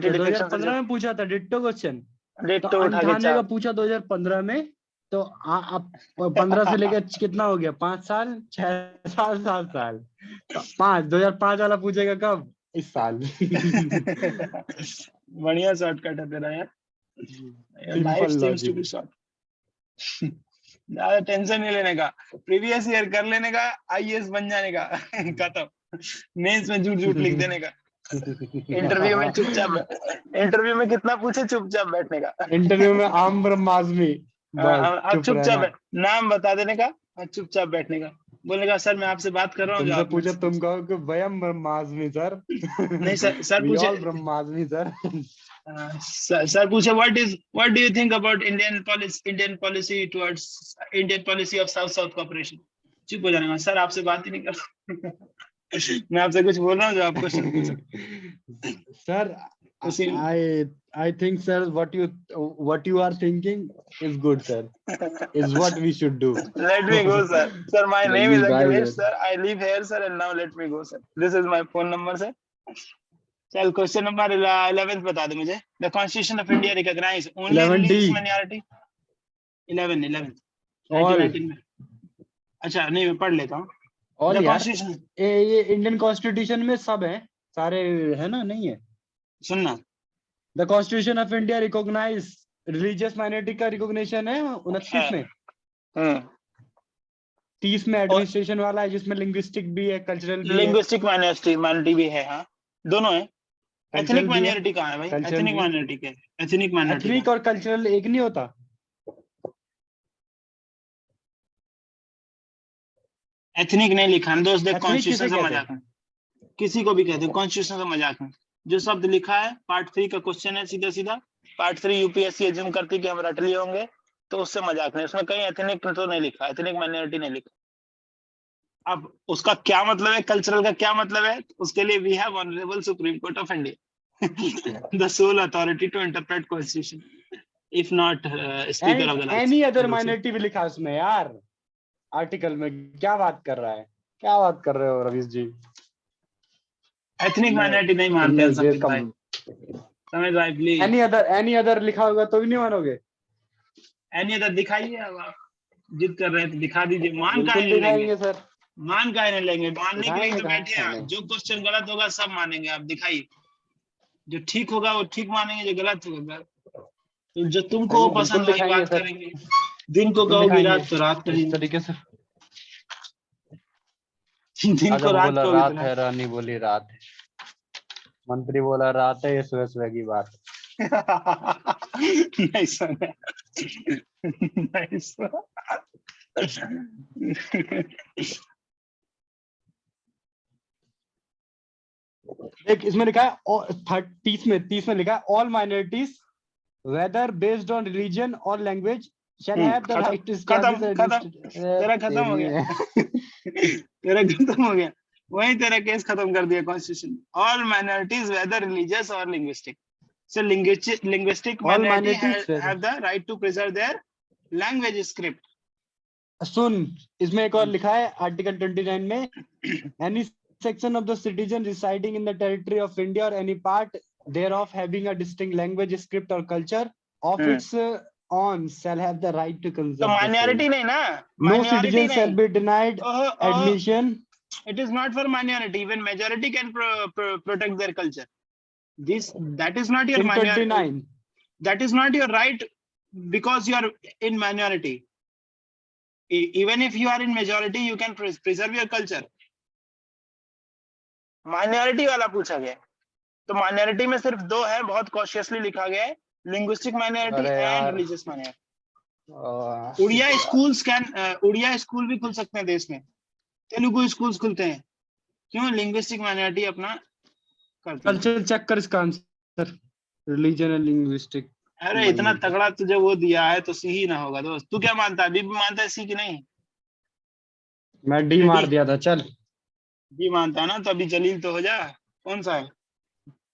2015 में पूछा था डिट्टो क्वेश्चन। तो 98 का पूछा 2015 में, तो अब 15 से लेकर कितना हो गया? 5 साल, 6 साल, 7 साल। 2005 वाला पूछेगा कब? इस साल। बढ़िया शॉर्टकट है तेरा यार। Life seems to be short. ज्यादा टेंशन नहीं लेने का, प्रीवियस ईयर कर लेने का, आईएएस बन जाने का, खत्म। मेंस में झूठ लिख देने का। इंटरव्यू में चुपचाप, इंटरव्यू में कितना पूछे चुपचाप बैठने का। इंटरव्यू में आम ब्रह्मास्मि, बस चुपचाप नाम बता देने का और चुपचाप बैठने का। बोलेगा सर मैं आपसे बात कर रहा हूँ। तुमसे पूछा, तुम कहो कि वयम ब्रह्मास्मि सर। नहीं सर पूछे ब्रह्मास्मि सर। सर पूछे what do you think about Indian policy towards Indian policy of South cooperation? चुप हो जाने का, सर आपसे बात ही नहीं कर। मैं आपसे कुछ बोल रहा हूँ जो आप क्वेश्चन पूछो। Sir I think sir what you are thinking is good sir, is what we should do. Let me go sir. Sir my name is Akhilesh sir. I live here sir and now let me go sir. This is my phone number sir. चल question number 11 बता दे मुझे। The Constitution of India recognize only religious minority. 11 1919 में। अच्छा नहीं मैं पढ़ लेता हूँ। और ये इंडियन कॉन्स्टिट्यूशन में सब है, सारे है ना? नहीं है? सुनना, the constitution of India recognise religious minority का रिकॉग्निशन है 29 में। 30 में एडमिनिस्ट्रेशन वाला है जिसमें लिंग्विस्टिक भी है, कल्चरल भी है। लिंग्विस्टिक माइनॉरिटी भी है, हाँ दोनों है। एथनिक माइनॉरिटी कहाँ है भाई? एथनिक माइनॉरिटी क्या है? एथनिक माइनॉरिटी, एथनिक और कल्चरल एक नहीं होता? एथनिक नहीं लिखा है दोस्त, देख कॉन्स्टिट्यूशन से मजाक में किसी को भी कहते हैं, कॉन्स्टिट्यूशन से मजाक में जो शब्द लिखा है। पार्ट 3 का क्वेश्चन है सीधा सीधा। पार्ट 3 यूपीएससी एज्यूम करती कि हम रट लिए होंगे, तो उससे मजाक नहीं, उसमें कहीं एथनिक तो नहीं लिखा, एथनिक माइनॉरिटी नहीं लिखा। अब उसका क्या मतलब है, कल्चरल का क्या मतलब है, उसके लिए we have honourable supreme court of India the sole authority to interpret constitution, if not speaker of the any other minority भी लिखा उसमें यार आर्टिकल में। क्या बात कर रहा है, क्या बात कर रहे हो रवीश जी? एथनिक माइनॉरिटी नहीं मानते हैं समीर भाई, समझ भाई प्लीज। एनी अदर लिखा होगा तो भी नहीं मानोगे? एनी अदर दिखाइए, अब आप जिद कर रहे हैं तो दिखा दीजिए। मान का नहीं दिखाएंगे लेंगे सर, मान का नहीं लेंगे, मानने के लिए तो बैठे हैं। जो क्वेश्चन गलत होगा सब मानेंगे, आप दिखाइए। जो ठीक होगा वो ठीक मानेंगे, जो गलत होगा तो जो तुमको पसंद वही बात करेंगे। दिन को कहोगी रात तो रात करेंगे, इस तरीके से। दिन को रात को रात है, रानी बोली रात है, मंत्री बोला रात है, ये सुबह सुबह की बात नहीं सुना, नहीं सुना। देख इसमें लिखा है 30 में लिखा है all minorities whether based on religion और language shall have the right to तेरा खत्म हो गया तेरा खत्म हो गया, वही तेरा केस खत्म कर दिया constitution. All minorities whether religious और linguistic, so linguistic minority have the right to preserve their language script. सुन, इसमें एक और लिखा है आर्टिकल 29 में, any section of the citizen residing in the territory of India or any part thereof having a distinct language, script or culture of its own shall have the right to conserve. तो minority नहीं ना, no citizen shall be denied admission. It is not for minority, even majority can protect their culture. That is not your minority. That is not your right because you are in minority. Even if you are in majority, you can preserve your culture. Minority वाला पूछा गया, तो minority में सिर्फ दो है, बहुत cautiously लिखा गया है, linguistic minority and religious minority. Odia school भी खुल सकते हैं देश में, तेलुगु स्कूल्स खुलते हैं, क्यों? लिंग्विस्टिक माइनॉरिटी अपना कल्चर चेक कर इसका आंसर, रिलीजन एंड लिंग्विस्टिक। अरे इतना तगड़ा तुझे वो दिया है तो सी ही ना होगा दोस्त। तू क्या मानता है, बीबी मानता है सी की नहीं? मैं डी मार दिया था, चल डी मानता है ना, तो अभी जलील तो हो जा। कौन सा है?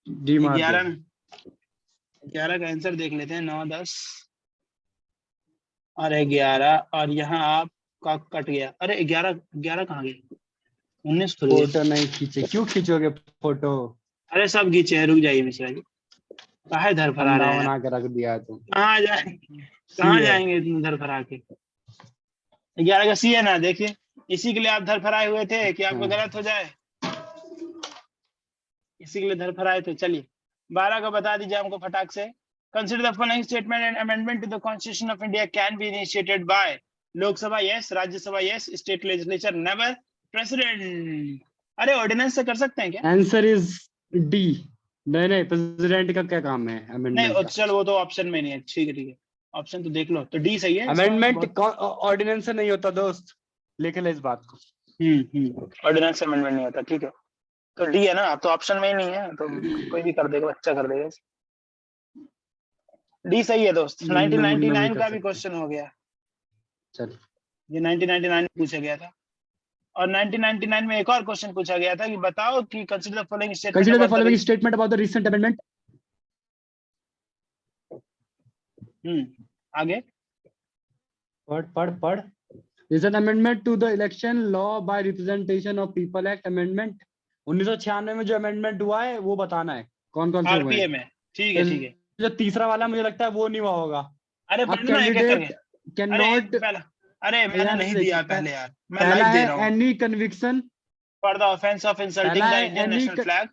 डी मार 11 का आंसर देख लेते हैं। 9, 10 और 11 और यहाँ आपका कट गया। अरे 11 कहाँ गए? 19 फोटो नहीं खींचे, क्यों खींचोगे फोटो? अरे सब खींचे हैं, रुक जाइए मिश्रा जी, काहे धर फरा रहे हैं? बना के रख दिया तुम, कहाँ जाएंगे तुम धर फरा के? 11 का सी है ना, देखिए इसी के लिए आप धर फराए हुए थे कि आपको गलत हो जाए, इसी के लिए धर फराए थे। चलिए 12 का बता दीजिए हमको फटाक से। Consider the following statement and amendment to the constitution of India can be initiated by Lok Sabha yes, Rajya Sabha yes, state legislature never, president. अरे ऑर्डिनेंस से कर सकते हैं क्या? Answer is D. नहीं प्रेसिडेंट का क्या काम है अमेंडमेंट? नहीं चल वो तो ऑप्शन में नहीं है, ठीक है ऑप्शन तो देख लो, तो डी सही है। अमेंडमेंट ऑर्डिनेंस से नहीं होता दोस्त, लिख ले इस बात को। ऑर्डिनेंस से अमेंडमेंट नहीं होता, ठीक है तो डी है ना। अब तो ऑप्शन में ही नहीं है तो कोई भी कर देगा, बच्चा कर देगा। डी सही है दोस्त। 1999 का भी क्वेश्चन हो गया। चल ये 1999 में पूछा गया था, और 1999 में एक और क्वेश्चन पूछा गया था कि बताओ कि consider the following statement about the recent amendment. आगे पढ़ Recent amendment to the election law by representation of people act amendment 1996 में जो अमेंडमेंट हुआ है वो बताना है कौन कौन से हुए हैं। में ठीक है। जो तीसरा वाला मुझे लगता है वो नहीं हुआ होगा। अरे कैंडिडेट कैन नॉट, अरे मैंने नहीं दिया पहले यार, मैं पहला दे रहा हूं। Any conviction for the offence of insulting the Indian national flag.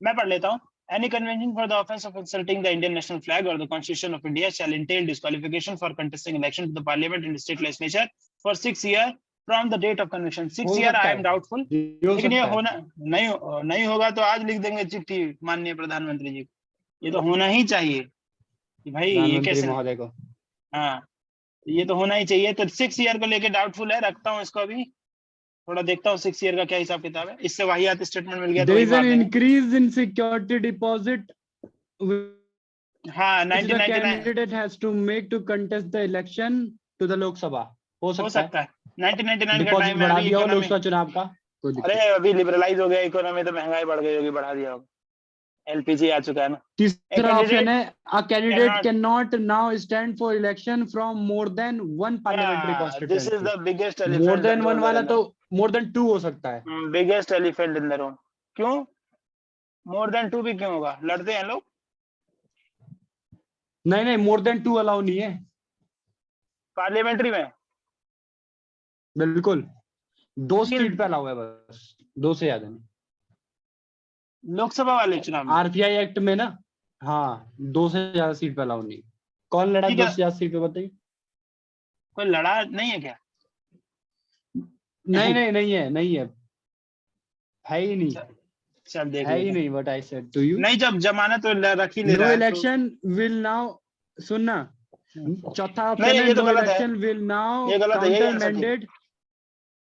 मैं पढ़ लेता हूं। Any convention for the offense of insulting the Indian national flag or the Constitution of India shall entail disqualification for contesting election to the Parliament in state legislature for 6 years from the date of conviction. 6 year I am doubtful, लेकिन ये होना नहीं होगा तो आज लिख देंगे चिट्ठी माननीय प्रधानमंत्री जी, ये तो होना ही चाहिए कि भाई ये कैसे महोदय को, हाँ ये तो होना ही चाहिए। तो 6 ईयर को लेके डाउटफुल है, रखता हूँ इसको अभी, थोड़ा देखता हूँ 6 ईयर का क्या हिसाब किताब है। इससे वाहियात स्टेटमेंट मिल गया तो इंक्रीज इन सिक्योरिटी डिपॉजिट, हाँ 1999 candidate has to make to contest the election to the Lok Sabha, हो सकता है 1999 का टाइम बढ़ा दिया लोकसभा चुनाव का। अरे अभी लिबरलाइज हो गया इकोनॉमी, तो महंगाई बढ़ गई होगी, बढ़ा दिया होगा, एलपीजी आ चुका है ना। तीसरा ऑप्शन है a candidate can not now stand for election from more then one parliamentary constituency. This is the biggest elephant. More than one वाला तो मोर देन 2 हो सकता है। Biggest elephant in the room. क्यों मोर देन 2 भी क्यों होगा? लड़ते हैं लोग? नहीं मोर देन 2 अलाउ नहीं है पार्लियामेंट्री में। बिल्कुल 2 सीट पे अलाउ है, बस 2 से ज्यादा नहीं। लोकसभा वाले चुनाव आरपीआई एक्ट में ना, हाँ 2 से ज्यादा सीट पे अलाउ नहीं। कौन लड़ा 2 से ज्यादा सीट पे बताइए? कोई लड़ा नहीं है क्या? नहीं है ही नहीं। चल देख है ही नहीं। What I said to you, नहीं जब जमानत तो रख ही ले रहा है। नो इलेक्शन विल नाउ, सुनना चौथा ऑप्शन है, no election will now counter mandate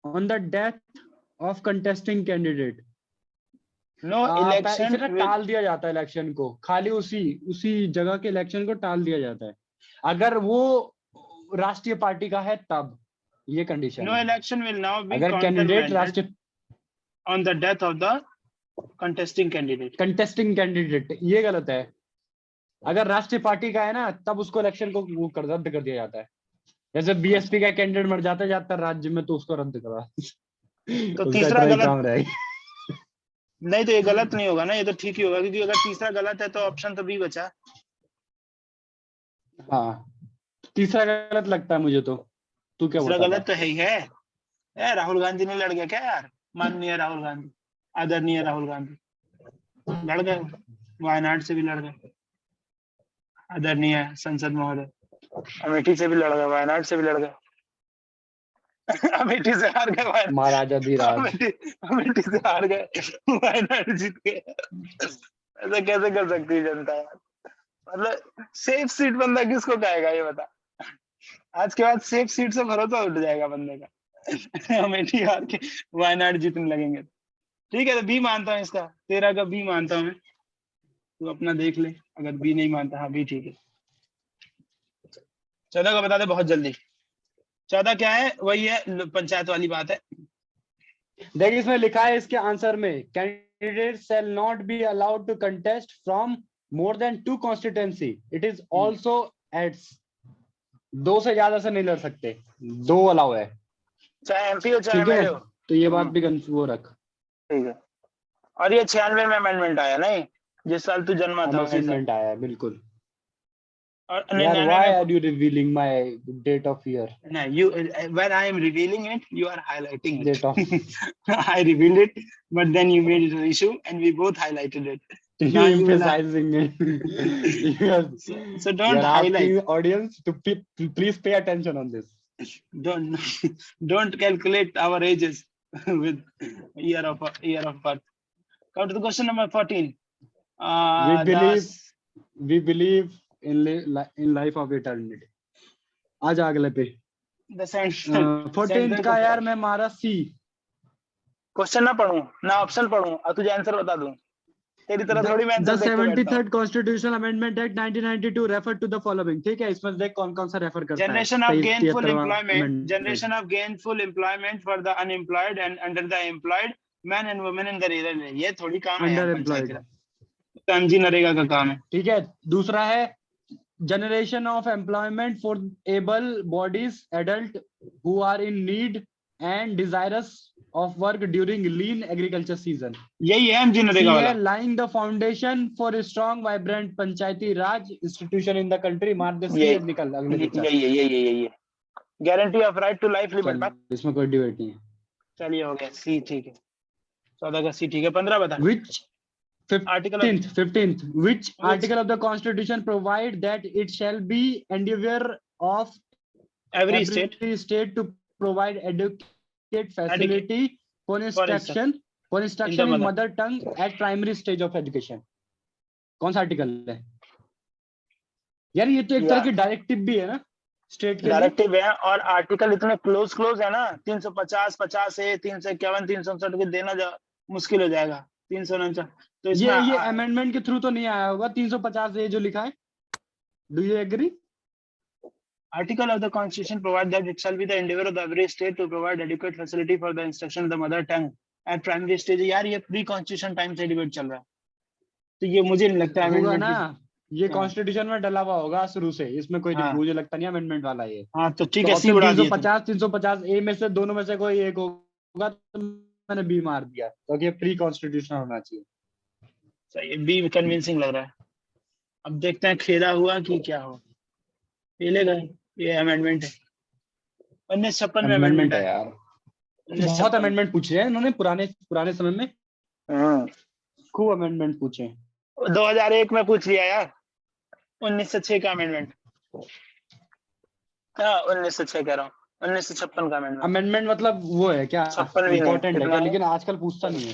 on the death of contesting candidate. No election टाल दिया जाता है इलेक्शन को, खाली उसी जगह के इलेक्शन को टाल दिया जाता है अगर वो राष्ट्रीय पार्टी का है तब, ये condition. No election will now be अगर कैंडिडेट राष्ट्रीय on the death of the contesting candidate, ये गलत है। अगर राष्ट्रीय पार्टी का है ना तब उसको इलेक्शन को वो रद्द कर दिया जाता है। जैसे बीएसपी का कैंडिडेट मर जाता है ज्यादातर राज्य में तो उसको रद्द करा तो तीसरा गलत नहीं, तो ये गलत नहीं होगा ना, ये तो ठीक ही होगा, क्योंकि अगर तीसरा गलत है तो ऑप्शन तो बी बचा। हाँ तीसरा गलत लगता है मुझे तो। तू क्या बोलता है? गलत तो है ही है। राहुल गांधी ने लड़ गया क्या यार? माननीय राहुल गांधी, आदरणीय राहुल गांधी लड़ गए, वायनाड से भी लड़ गए, आदरणीय संसद महोदय अमेठी से भी लड़ गए, वायनाड से भी लड़ गए, अमेठी से हार गए, महाराजा धीराज अमेठी से हार गए, वायनाड जीत गए। ऐसा कैसे कर सकती है जनता यार? मतलब सेफ सीट बंदा किसको कहेगा ये बता? आज के बाद सेफ सीट से भरोसा उठ जाएगा बंदे का। अमेठी हार के वायनाड जीतने लगेंगे। ठीक है तो बी मानता हूँ इसका, 13 का बी मानता हूँ मैं, तू अपना देख ले अगर बी नहीं मानता। हाँ बी ठीक है। 14 का बता दे बहुत जल्दी। 14 क्या है? वही है पंचायत वाली बात है। देखिए इसमें लिखा है इसके आंसर में, candidate shall not be allowed to contest from more than 2 constituency, it is also adds 2 से ज्यादा से नहीं लड़ सकते, 2 अलाउ है, चाहे एमपी हो चाहे एमएलए हो। तो ये बात भी वो रख। ठीक है। और ये 96 में अमेंडमेंट आया नहीं, जिस साल तू जन्मा था उसी अमेंडमेंट आया बिल्कुल। और why are you revealing my date of year? No, you when I am revealing it, you are highlighting it. Date of I revealed it, but then you made it an issue, and we both highlighted it. You emphasizing it. So don't highlight. Audience to please pay attention on this. Don't calculate our ages with year of birth. Come to the question number 14. We believe in life of eternity. आज अगले पे 14th का यार मैं मारा सी। Question ना पढ़ूं ना ऑप्शन पढ़ूं और तुझे आंसर बता दूं, तेरी तरह थोड़ी मैं आंसर देख के बैठता हूं। 73rd Constitutional Amendment Act 1992 refer to the following। ठीक है इसमें देख कौन कौन सा रेफर करता है। Generation of gainful employment, generation of gainful employment for the unemployed and under the employed man and women in the rural. ये थोड़ी काम है यार, पंचायत का एमजी नरेगा का काम है। ठीक है। दूसरा है generation of employment for able bodies adult who are in need and desirous of work during lean agriculture season। यही है एमजी नरेगा वाला। laying the foundation for a strong vibrant Panchayati Raj institution in the country। मार दे सी निकल अगले chapter. यही guarantee of right to life limit. इसमें कोई debate नहीं है। चलिए हो गया सी। ठीक है 14 का सी ठीक है। 15 बता। which 15th. Which article of the Constitution provide that it shall be endeavor of every state to provide adequate facility for instruction in mother tongue at primary stage of education? कौन सा आर्टिकल है यार? ये तो एक तरह की directive भी है ना स्टेट के लिए। डायरेक्टिव है और आर्टिकल इतने क्लोज है ना, 350, 50A, 351, 359 के देना मुश्किल हो जाएगा। 349 तो ये अमेंडमेंट के थ्रू तो नहीं आया होगा 350A जो लिखा है। Do you agree? Article of the Constitution provide that it shall be the endeavor of every state to provide adequate facility for the instruction of the mother tongue at primary stage। यार ये pre constitution time से debate चल रहा है, तो ये मुझे नहीं लगता अमेंडमेंट ना, ये कॉन्स्टिट्यूशन में डला हुआ होगा शुरू से, इसमें कोई मुझे लगता नहीं अमेंडमेंट वाला ये। हाँ तो ठीक है, सी उड़ा दिया। 350A में से दोनों में से कोई एक होगा, तो मैंने बी मार दिया, क्योंकि ये प्री कॉन्स्टिट्यूशन होना चाहिए। सही, बी कन्विंसिंग लग रहा है। अब देखते हैं खेदा हुआ कि क्या हो। पहले ये अमेंडमेंट है 1956 में अमेंडमेंट है यार। बहुत अमेंडमेंट पूछे हैं इन्होंने पुराने समय में। खूब अमेंडमेंट पूछे। 2001 में पूछ लिया यार, 1906 का अमेंडमेंट। 1906 कह रहा हूँ, 1956 का अमेंडमेंट। अमेंडमेंट मतलब वो है क्या, इम्पोर्टेंट है क्या? लेकिन आजकल पूछता नहीं है।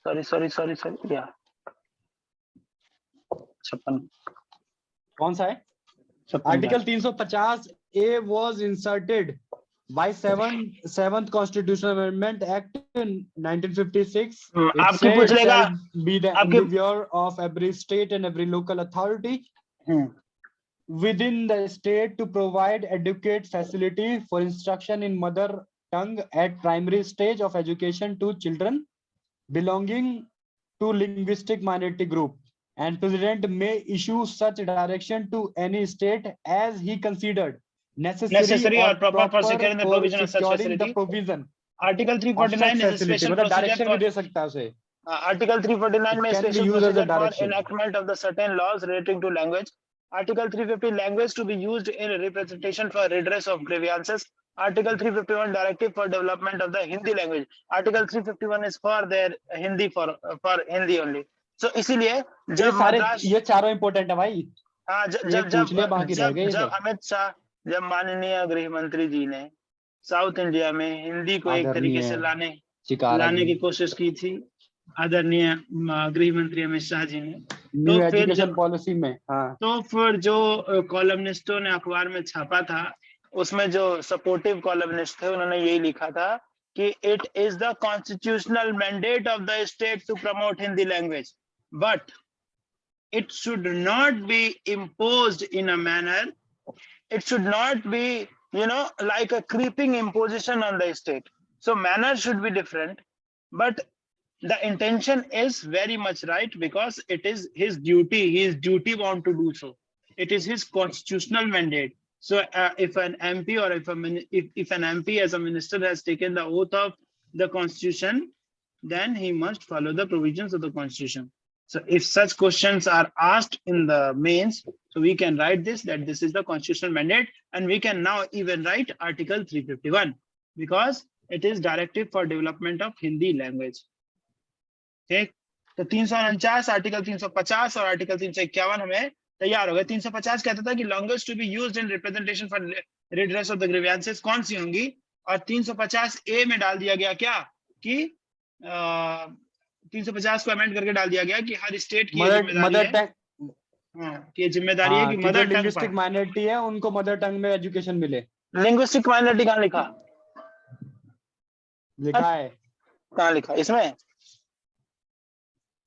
सॉरी क्या 56 कौन सा है? Article 350A was inserted by 7th Constitutional Amendment Act in 1956. आपकी पूछ लेगा, be the endeavor of every state and every local authority within the state to provide adequate facility for instruction in mother tongue at primary stage of education to children belonging to linguistic minority group. And President may issue such direction to any state as he considered necessary or proper for securing the provision of such facility. Article 349 is a special direction भी दे सकता है उसे। Article 349 में special procedure for enactment of the certain laws relating to language. Article 350 language to be used in representation for redress of grievances. Article 351 directive for development of the Hindi language. Article 351 is for their Hindi for Hindi only. So इसीलिए जब ये चारों important है भाई। हाँ, जब अमित शाह, जब माननीय गृह मंत्री जी ने साउथ इंडिया में हिंदी को एक तरीके से लाने की कोशिश की थी, आदरणीय गृह मंत्री अमित शाह जी ने, तो फिर एजुकेशन पॉलिसी में तो फिर जो कॉलमनिस्टों ने अखबार में छापा था, उसमें जो सपोर्टिव कॉलमनिस्ट थे उन्होंने यही लिखा था कि it is the constitutional mandate of the state to promote Hindi language, but it should not be imposed in a manner, it should not be, like a creeping imposition on the state. So manner should be different, but the intention is very much right, because it is his duty bound to do so. It is his constitutional mandate. So if an MP or if an MP as a minister has taken the oath of the constitution, then he must follow the provisions of the constitution. So if such questions are asked in the mains, so we can write this, that this is the constitutional mandate, and we can now even write Article 351, because it is directive for development of Hindi language. Okay, तो 349, article 350 और article 351 हमें तैयार हो गए। 350 कहता था कि language to be used in representation for redress of the grievances कौन सी होंगी, और 350A में डाल दिया गया क्या कि 350 को अमेंड करके डाल दिया गया कि हर स्टेट की जिम्मेदारी है कि मदर लिंग्विस्टिक माइनॉरिटी है उनको मदर टंग में एजुकेशन मिले। लिंग्विस्टिक माइनॉरिटी कहाँ लिखा है? कहाँ लिखा इसमें?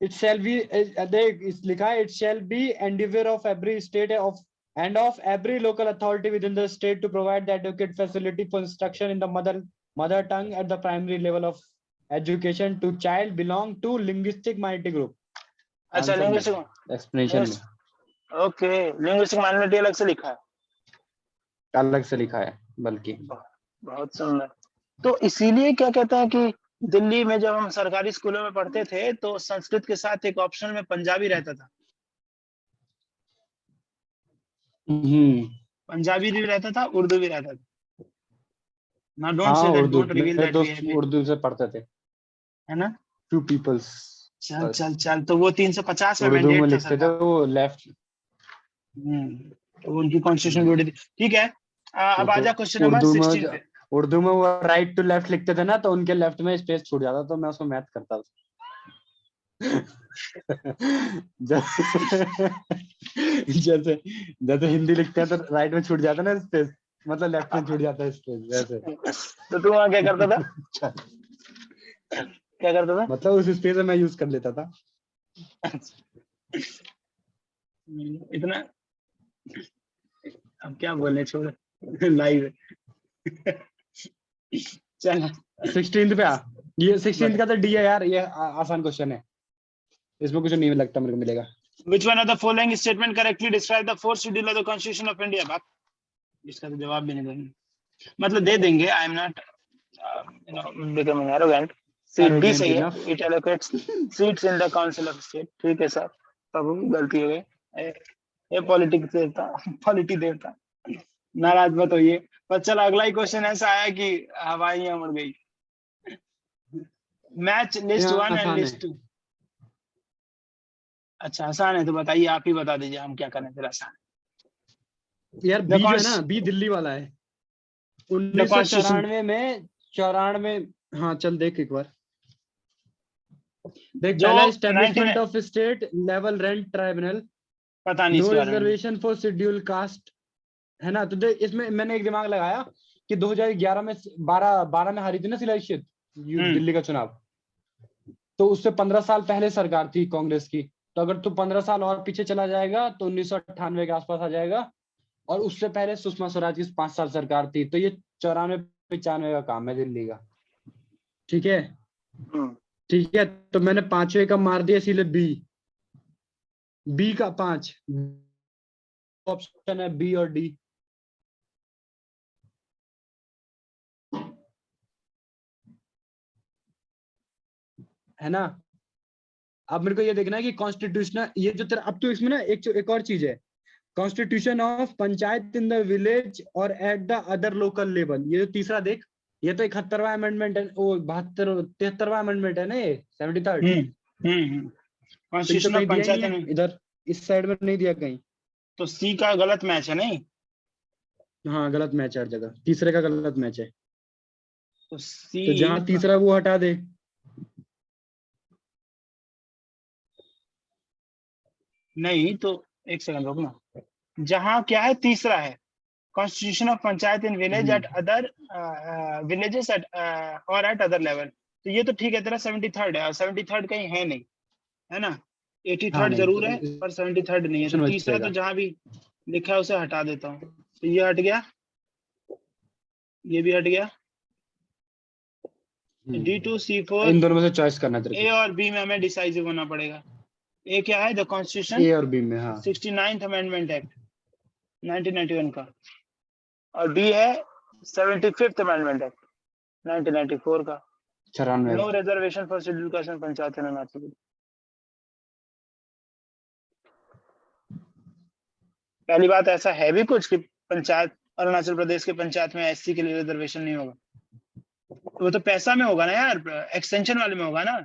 It shall be लिखा है, it shall be endeavor of every state and of every local authority within the state to provide the adequate facility for instruction in the mother tongue at the primary level of education to child belong to linguistic minority group. अच्छा, linguistic explanation में okay, linguistic minority अलग से लिखा है, बल्कि बहुत सुंदर। तो इसीलिए क्या कहते हैं कि दिल्ली में जब हम सरकारी स्कूलों में पढ़ते थे तो संस्कृत के साथ एक ऑप्शन में पंजाबी रहता था। पंजाबी भी रहता था, उर्दू भी रहता था। Now don't say that, don't reveal that we have Urdu से पढ़ते थे, है ना? Few peoples चल चल चल, तो वो 350 में उर्दू में मैंडेट था लिखते थे सरकार। वो लेफ्ट। तो उनकी कॉन्स्टिट्यूशन ड्यूटी थी। ठीक है, अब आजा क्वेश्चन नंबर उर्दू 16 में पे। उर्दू में वो राइट टू लेफ्ट लिखते थे ना, तो उनके लेफ्ट में स्पेस छूट जाता, तो मैं उसको मैथ करता था। जैसे जैसे हिंदी लिखते हैं तो राइट में छूट जाता है ना स्पेस, मतलब लेफ्ट में छूट जाता है स्पेस, वैसे। तो तू वहां क्या करता था? क्या करता था? मतलब उस स्पेस में मैं यूज कर लेता था। इतना, अब क्या बोले, छोड़, लाइव। चल 16th पे आ, ये 16th बता। का तो डी है यार, ये आसान क्वेश्चन है, इसमें कुछ नहीं लगता मेरे को मिलेगा। Which one of the following statement correctly describe the fourth schedule of the Constitution of India? बात, इसका तो जवाब भी नहीं देंगे, मतलब दे देंगे। I am not becoming arrogant. Seat be Arrogant सही है, enough. It allocates seats in the council of state. ठीक है सर, तब गलती हो गई। ये पॉलिटिक्स देवता, पॉलिटी देवता, नाराज मत होइए। पर चल, अगला ही क्वेश्चन ऐसा आया कि हवाइयां उड़ गई। मैच लिस्ट 1 एंड आसान है लिस्ट 2। अच्छा आसान है, तो बताइए, आप ही बता दीजिए, हम क्या करें फिर। आसान यार, द बी जो है ना, बी दिल्ली वाला है। कॉन्स्टिट्यूशन 1994 में, 94, हाँ चल देख एक बार देख। जो पहला, 19 establishment of state level rent tribunal, पता नहीं नो इसके बारे में। रिजर्वेशन फॉर शेड्यूल कास्ट, है ना। तो देख, इसमें मैंने एक दिमाग लगाया कि 2011 में 12 में हारी थी ना सिलाई दिल्ली का चुनाव, तो उससे 15 साल पहले सरकार थी कांग्रेस की। तो अगर तू 15 साल और पीछे चला जाएगा तो 1998 के आसपास आ जाएगा, और उससे पहले सुषमा स्वराज की 5 साल सरकार थी, तो ये 94-95 का काम है दिल्ली का। ठीक है, ठीक है, तो मैंने 5वें का मार दिया इसीलिए बी। बी का 5 ऑप्शन है, बी और डी, है ना। अब मेरे को ये देखना है कि कॉन्स्टिट्यूशनल, ये जो तेरा, अब तो इसमें ना एक और चीज है, constitution of panchayat in the village और at the other local level. ये जो तीसरा देख, ये तो 71वां अमेंडमेंट है, वो 73वां अमेंडमेंट है ना, ये 73rd। तो ये तो कॉन्स्टिट्यूशन ऑफ कहीं दिया ही नहीं पंचायत है में। इधर, इस साइड में नहीं दिया कहीं। तो सी का गलत मैच है नहीं? हाँ, गलत मैच है हर जगह, तीसरे का गलत मैच है। तो सी तो जहां तीसरा वो हटा दे। नहीं, तो एक सेकंड रुकना। जहां क्या है, तीसरा है constitution of panchayat in village at other villages at और एट अदर लेवल। तो ये तो ठीक है, तेरा 73rd है, और 73rd कहीं है नहीं, है ना। हाँ 83rd नहीं, जरूर है पर 73rd नहीं है। तो तीसरा तो बचेगा। जहां भी लिखा है उसे हटा देता हूँ। तो ये हट गया, ये भी हट गया। D2C4 इन दोनों में से चॉइस करना तेरे ए को, और बी में हमें डिसाइसिव होना पड़ेगा। ए क्या है? द कॉन्स्टिट्यूशन ए और बी में। हाँ, 69th अमेंडमेंट एक्ट 1991 का, और बी है 75th अमेंडमेंट एक्ट 1994 का, 94। No reservation for schedule caste and panchayat and Arunachal. पहली बात, ऐसा है भी कुछ कि पंचायत, अरुणाचल प्रदेश के पंचायत में एससी के लिए रिजर्वेशन नहीं होगा? वो तो पैसा में होगा ना यार, एक्सटेंशन वाले में होगा ना।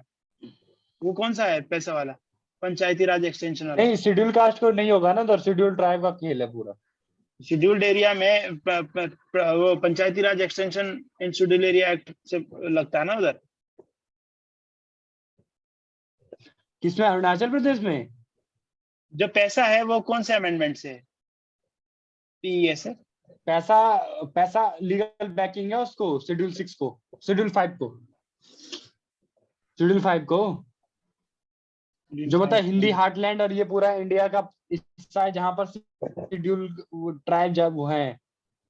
वो कौन सा है पैसा वाला? पंचायती राज एक्सटेंशन वाला। नहीं, शेड्यूल कास्ट को नहीं होगा ना, तो शेड्यूल ट्राइब का खेल है पूरा। शेड्यूल्ड एरिया में वो Panchayati Raj extension in schedule area act से लगता है ना उधर। किसमें, अरुणाचल प्रदेश में? जो पैसा है वो कौन से अमेंडमेंट से? पीईएस है। पैसा, पैसा लीगल बैकिंग है उसको, शेड्यूल 6 को, शेड्यूल 5 को, शेड्यूल 5 को, जो मतलब हिंदी हार्टलैंड और ये पूरा इंडिया का हिस्सा है, जहां पर शेड्यूल ट्राइब जब वो है,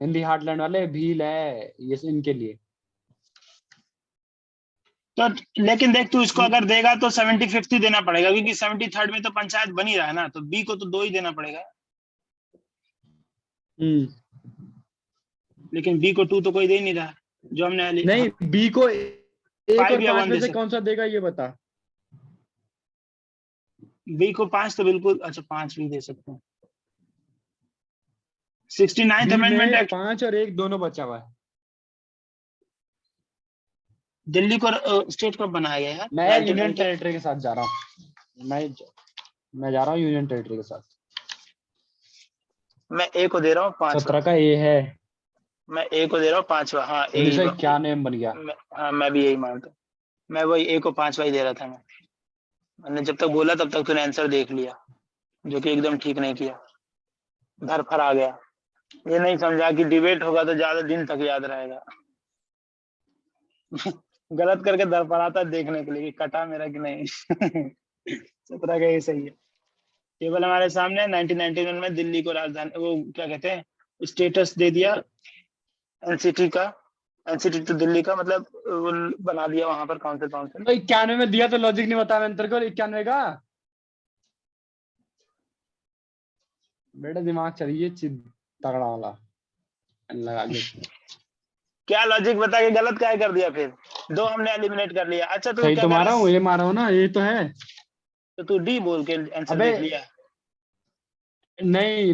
हिंदी हार्टलैंड वाले, भील है, ये इनके लिए। तो लेकिन देख, तू इसको अगर देगा तो 75th ही देना पड़ेगा, क्योंकि 73rd में तो पंचायत बनी रहा है ना, तो बी को तो 2 ही देना पड़ेगा। लेकिन बी को 2 तो कोई दे नहीं रहा, जो हमने नहीं, बी को 1 और 5 में से सकते। कौन सा देगा ये बता। बी को 5 तो बिल्कुल, अच्छा 5 भी दे सकते हैं। 69th बी अमेंडमेंट में एक्ट 5 और 1 दोनों बचा हुआ है। दिल्ली को स्टेट कब बनाया गया यार? मैं यूनियन टेरिटरी के साथ जा रहा हूँ। मैं जा रहा हूँ यूनियन टेरिटरी के साथ। मैं ए को दे रहा हूँ 5। 17 का ए है। मैं ए को दे रहा हूँ 5वां। हाँ, 1991 बन गया। हाँ, मैं भी यही मानता हूँ। मैं वही ए को 5वां ही दे रहा था। मैंने जब तक बोला तब तक तूने आंसर देख लिया, जो कि एकदम ठीक नहीं किया। धरफर आ गया। ये नहीं समझा कि डिबेट होगा तो ज्यादा दिन तक याद रहेगा। गलत करके धरफराता देखने के लिए कि कटा मेरा कि नहीं। 17 का ये सही है। केवल हमारे सामने 1991 में दिल्ली को राजधानी, वो क्या कहते हैं, स्टेटस दे दिया एनसीटी का। एनसीटी तो दिल्ली का मतलब वो बना दिया वहां पर काउंसिल। 91 में दिया तो लॉजिक नहीं बताया मैंने तेरे को। 91 का बेटा दिमाग चाहिए तगड़ा वाला लगा के। क्या लॉजिक बता के गलत क्या कर दिया? फिर 2 हमने एलिमिनेट कर लिया। अच्छा तू सही क्या तो कर मारा रहा हूँ, ये मारा हूँ ना, ये तो है। तो तू डी बोल के आंसर अबे देख लिया। नहीं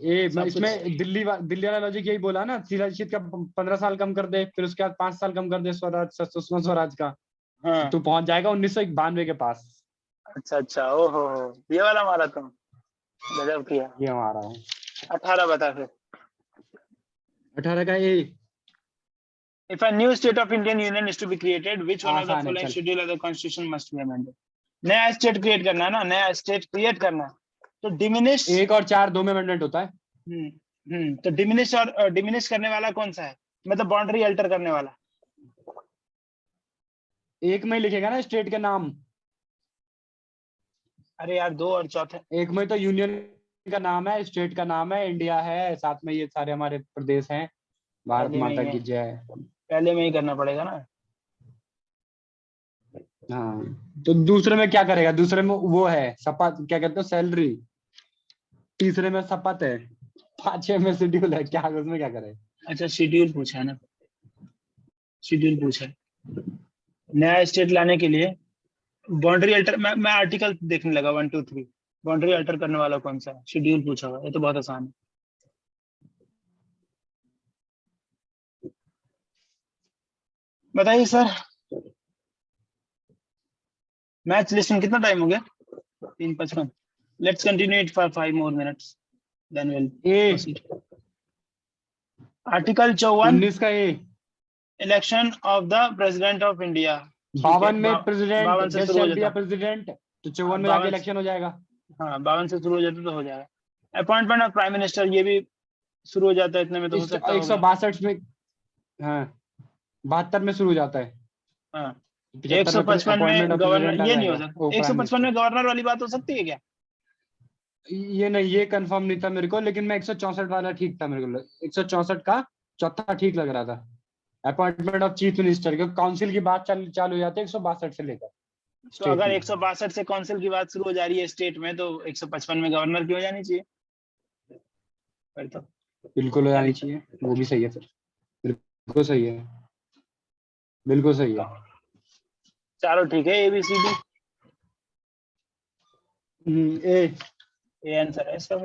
ये सब इसमें दिल्ली वाला लॉजिक यही बोला ना, शिलाजीत का 15 साल कम कर दे, फिर उसके बाद 5 साल कम कर दे स्वराज सुषमा स्वराज का। हाँ। तू पहुंच जाएगा 1992 के पास। अच्छा ओहो, ये वाला मारा तुम, गजब किया। ये हमारा है। 18 बता फिर। 18 का ए। If a new state of Indian Union is to be created, which one of the आसान है, following चल। schedule of the Constitution must be amended? नया स्टेट क्रिएट करना है ना, नया स्टेट क्रिएट करना है तो डिमिनिश 1 और 4 2 में अमेंडमेंट होता है। तो डिमिनिश और डिमिनिश करने वाला कौन सा है? मतलब बाउंड्री अल्टर करने वाला। 1 में ही लिखेगा ना स्टेट के नाम। अरे यार 2 और चौथे 1 में तो यूनियन का नाम है, स्टेट का नाम है, इंडिया है, साथ में ये सारे हमारे प्रदेश हैं, भारत माता की जय। पहले में ही करना पड़ेगा ना। हाँ तो दूसरे में क्या करेगा? दूसरे में वो है शपथ, क्या कहते हो, सैलरी। तीसरे में शपथ है, 5 में शेड्यूल है, क्या उसमें क्या करे? अच्छा शेड्यूल पूछा है ना, शेड्यूल पूछा है। नया स्टेट लाने के लिए बाउंड्री अल्टर, मैं आर्टिकल देखने लगा 1 2 3। बाउंड्री अल्टर करने वाला कौन सा है? शेड्यूल पूछा हुआ, ये तो बहुत आसान है। बताइए सर। मैच लिस्ट में कितना टाइम हो गया? 3:55। Let's continue it for 5 more minutes, then we'll proceed. Article 54 19 का A. Election of the president of India. 52 में प्रेसिडेंट, 52 से शुरू हो जाता, प्रेसिडेंट तो 54 में जाके इलेक्शन हो जाएगा। हाँ 52 से शुरू हो जाता तो हो जाएगा। अपॉइंटमेंट ऑफ प्राइम मिनिस्टर ये भी शुरू हो जाता है, इतने में तो हो सकता है 162 में। हाँ 72 में शुरू हो जाता है। हाँ 155 में गवर्नर, ये नहीं हो सकता। 155 में गवर्नर वाली बात हो सकती है क्या? ये नहीं, ये कंफर्म नहीं था मेरे को, लेकिन मैं 164 वाला ठीक था मेरे को। 164 का चौथा ठीक लग रहा था। अपॉइंटमेंट ऑफ चीफ मिनिस्टर, क्योंकि काउंसिल की बात चालू हो जाती है 162 से लेकर। तो अगर 162 से काउंसिल की बात शुरू हो जा रही है स्टेट में, तो 155 में गवर्नर की हो जानी चाहिए। फिर तो बिल्कुल हो जानी चाहिए, वो भी सही है सर, बिल्कुल सही है, बिल्कुल सही है। चलो ठीक है, ABCD। ए आंसर है इसका।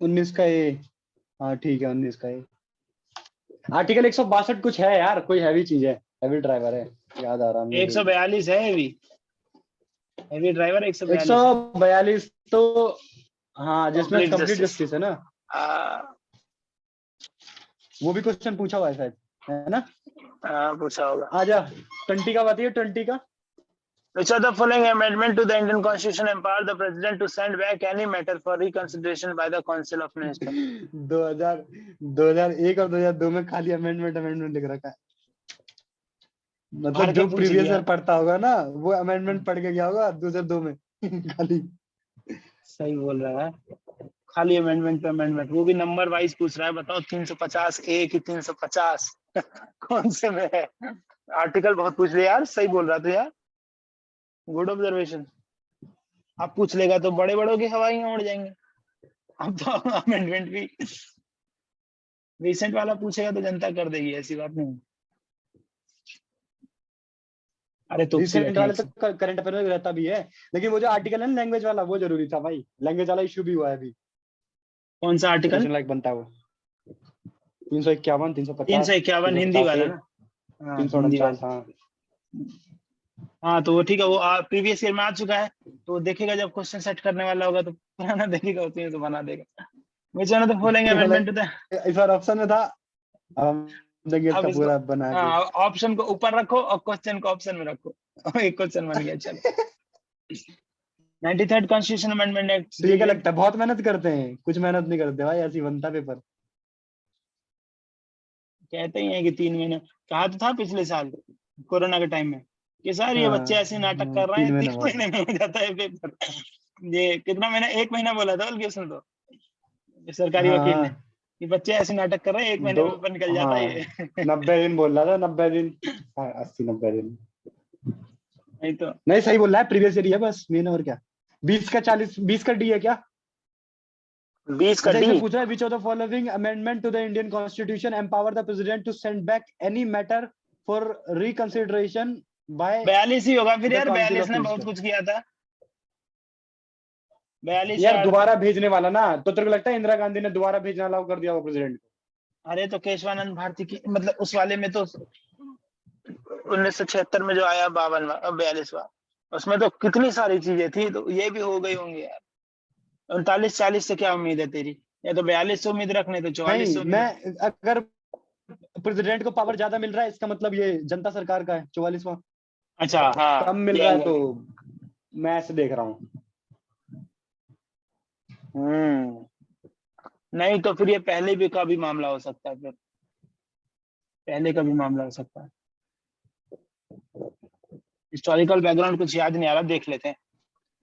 19 का ए। हाँ ठीक है, 19 का ए। आर्टिकल 162 कुछ है यार, कोई हैवी चीज है, हैवी ड्राइवर है, याद आ रहा है। 142 है हैवी ड्राइवर। 142 तो हाँ, जिसमें कंप्लीट जस्टिस है ना। वो भी क्वेश्चन पूछा हुआ है शायद, है ना? पूछा होगा। आजा 20 का बताइए, 20 का। Which of the following amendment to the Indian Constitution empower the President to send back any matter for reconsideration by the Council of Ministers? 2001 और 2002 में खाली अमेंडमेंट लिख रखा है। मतलब जो प्रीवियस ईयर पढ़ता होगा ना, वो अमेंडमेंट पढ़ के गया होगा 2002 में। खाली सही बोल रहा है, खाली अमेंडमेंट पे अमेंडमेंट, वो भी नंबर वाइज पूछ रहा है। बताओ 350 ए की 350 कौन से में है? आर्टिकल बहुत पूछ लिया यार, सही बोल रहा था यार, गुड ऑब्जर्वेशन। अब पूछ लेगा तो बड़े बड़ों की हवाइयां उड़ जाएंगे। अब तो अमेंडमेंट भी रिसेंट वाला पूछेगा तो जनता कर देगी, ऐसी बात नहीं। अरे तो रिसेंट वाले तो करंट अफेयर में रहता भी है, लेकिन वो जो आर्टिकल है ना लैंग्वेज वाला, वो जरूरी था भाई। लैंग्वेज वाला इशू भी हुआ है अभी। कौन सा आर्टिकल लाइक बनता है वो? 351 350 351 हिंदी वाला ना। 349। हाँ हाँ तो वो ठीक है, वो प्रीवियस ईयर में आ चुका है, तो देखेगा जब क्वेश्चन सेट करने वाला होगा तो पुराना देखेगा, उसी में तो बना देगा। which one of the following amendment to the इस बार ऑप्शन में था, हम देखिए अब इसका इसको पूरा बना के। ऑप्शन को ऊपर रखो और क्वेश्चन को ऑप्शन में रखो। एक क्वेश्चन बन गया। चलो 93rd कॉन्स्टिट्यूशन अमेंडमेंट एक्ट। तो ये क्या लगता है बहुत मेहनत करते हैं? कुछ मेहनत नहीं करते भाई, ऐसे ही बनता पेपर। कहते ही हैं कि 3 महीने, कहा तो था पिछले साल कोरोना के टाइम में कि सर ये बच्चे ऐसे नाटक कर रहे हैं, 3 महीने में हो जाता है पेपर। ये कितना महीना, 1 महीना बोला था बल्कि उसने तो, सरकारी वकील ने, कि बच्चे ऐसे नाटक कर रहे हैं 1 महीने में पेपर निकल जाता है ये। 90 दिन बोल रहा था, 90 दिन, 80-90 दिन। नहीं तो नहीं सही बोल रहा है, प्रीवियस ईयर है बस मेन, और क्या। 20 का 40, 20 का डी है क्या? 20 का डी पूछ रहा है, which of the following amendment to the Indian Constitution empower the president to send back any matter for reconsideration by 42 ही होगा फिर the यार, Council 42 of ने बहुत Ministers? कुछ किया था। 42 यार दोबारा भेजने वाला ना, तो तेरे को लगता है इंदिरा गांधी ने दोबारा भेजना अलाउ कर दिया वो प्रेसिडेंट को? अरे तो केशवानंद भारती की, मतलब उस वाले में तो 1976 में जो आया 42वां, उसमें तो कितनी सारी चीजें थी, तो ये भी हो गई होंगी यार। 39-40 से क्या उम्मीद है तेरी? या तो 42 से उम्मीद रखने, तो 44 से नहीं, उम्मीद। मैं अगर प्रेसिडेंट को पावर ज्यादा मिल रहा है, इसका मतलब ये जनता सरकार का है 44वां। अच्छा हाँ, कम मिल रहा है तो मैं ऐसे देख रहा हूँ। नहीं तो फिर ये पहले भी का भी मामला हो सकता है, फिर पहले का भी मामला हो सकता है। हिस्टोरिकल बैकग्राउंड कुछ याद नहीं आ रहा, देख लेते हैं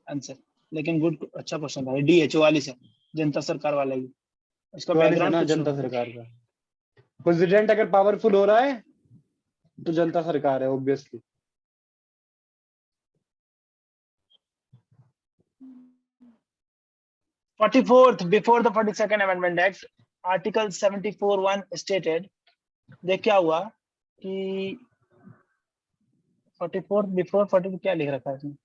आंसर। लेकिन गुड, अच्छा क्वेश्चन था। डी है, 44 है, जनता सरकार वाला ही। इसका 44 है बैकग्राउंड ना कुछ जनता सरकार का। प्रेसिडेंट अगर पावरफुल हो रहा है तो जनता सरकार है obviously. Before the 42nd Amendment Act, Article 74(1) stated, देख क्या हुआ कि 44 before 40 क्या लिख रखा है इसमें?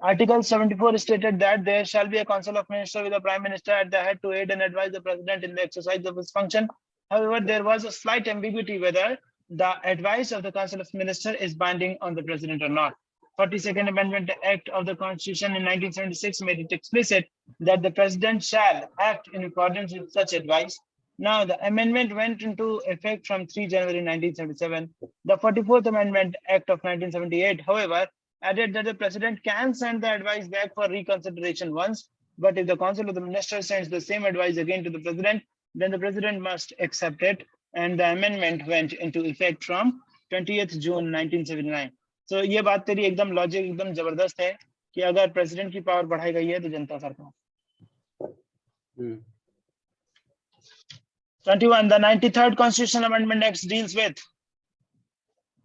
Article 74 stated that there shall be a council of ministers with the prime minister at the head to aid and advise the president in the exercise of his function. However, there was a slight ambiguity whether the advice of the council of ministers is binding on the president or not. 42nd Amendment Act of the Constitution in 1976 made it explicit that the president shall act in accordance with such advice. Now, the amendment went into effect from 3 January 1977. The 44th Amendment Act of 1978, however, added that the president can send the advice back for reconsideration once, but if the council of the ministers sends the same advice again to the president, then the president must accept it, and the amendment went into effect from 20th June 1979. So ये बात तेरी एकदम logic एकदम जबरदस्त है कि अगर president की पावर बढ़ाई गई है तो जनता सरकार। 21. The 93rd Constitutional Amendment Act deals with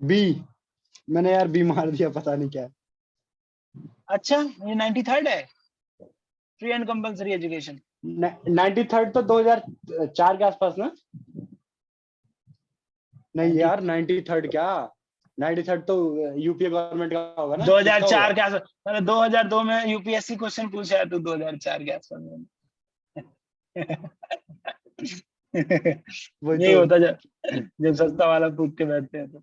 B. मैंने यार बी मार दिया, पता नहीं क्या। अच्छा, ये 93rd है, free and compulsory education. 93rd तो 2004 के आसपास ना? नहीं यार 93rd क्या, 93rd तो यूपीए गवर्नमेंट का होगा ना। 2004 के आसपास, मतलब 2002 में यूपीएससी क्वेश्चन पूछा है तो 2004 के आसपास में। नहीं तो होता जब सस्ता वाला फूक के बैठते हैं तो।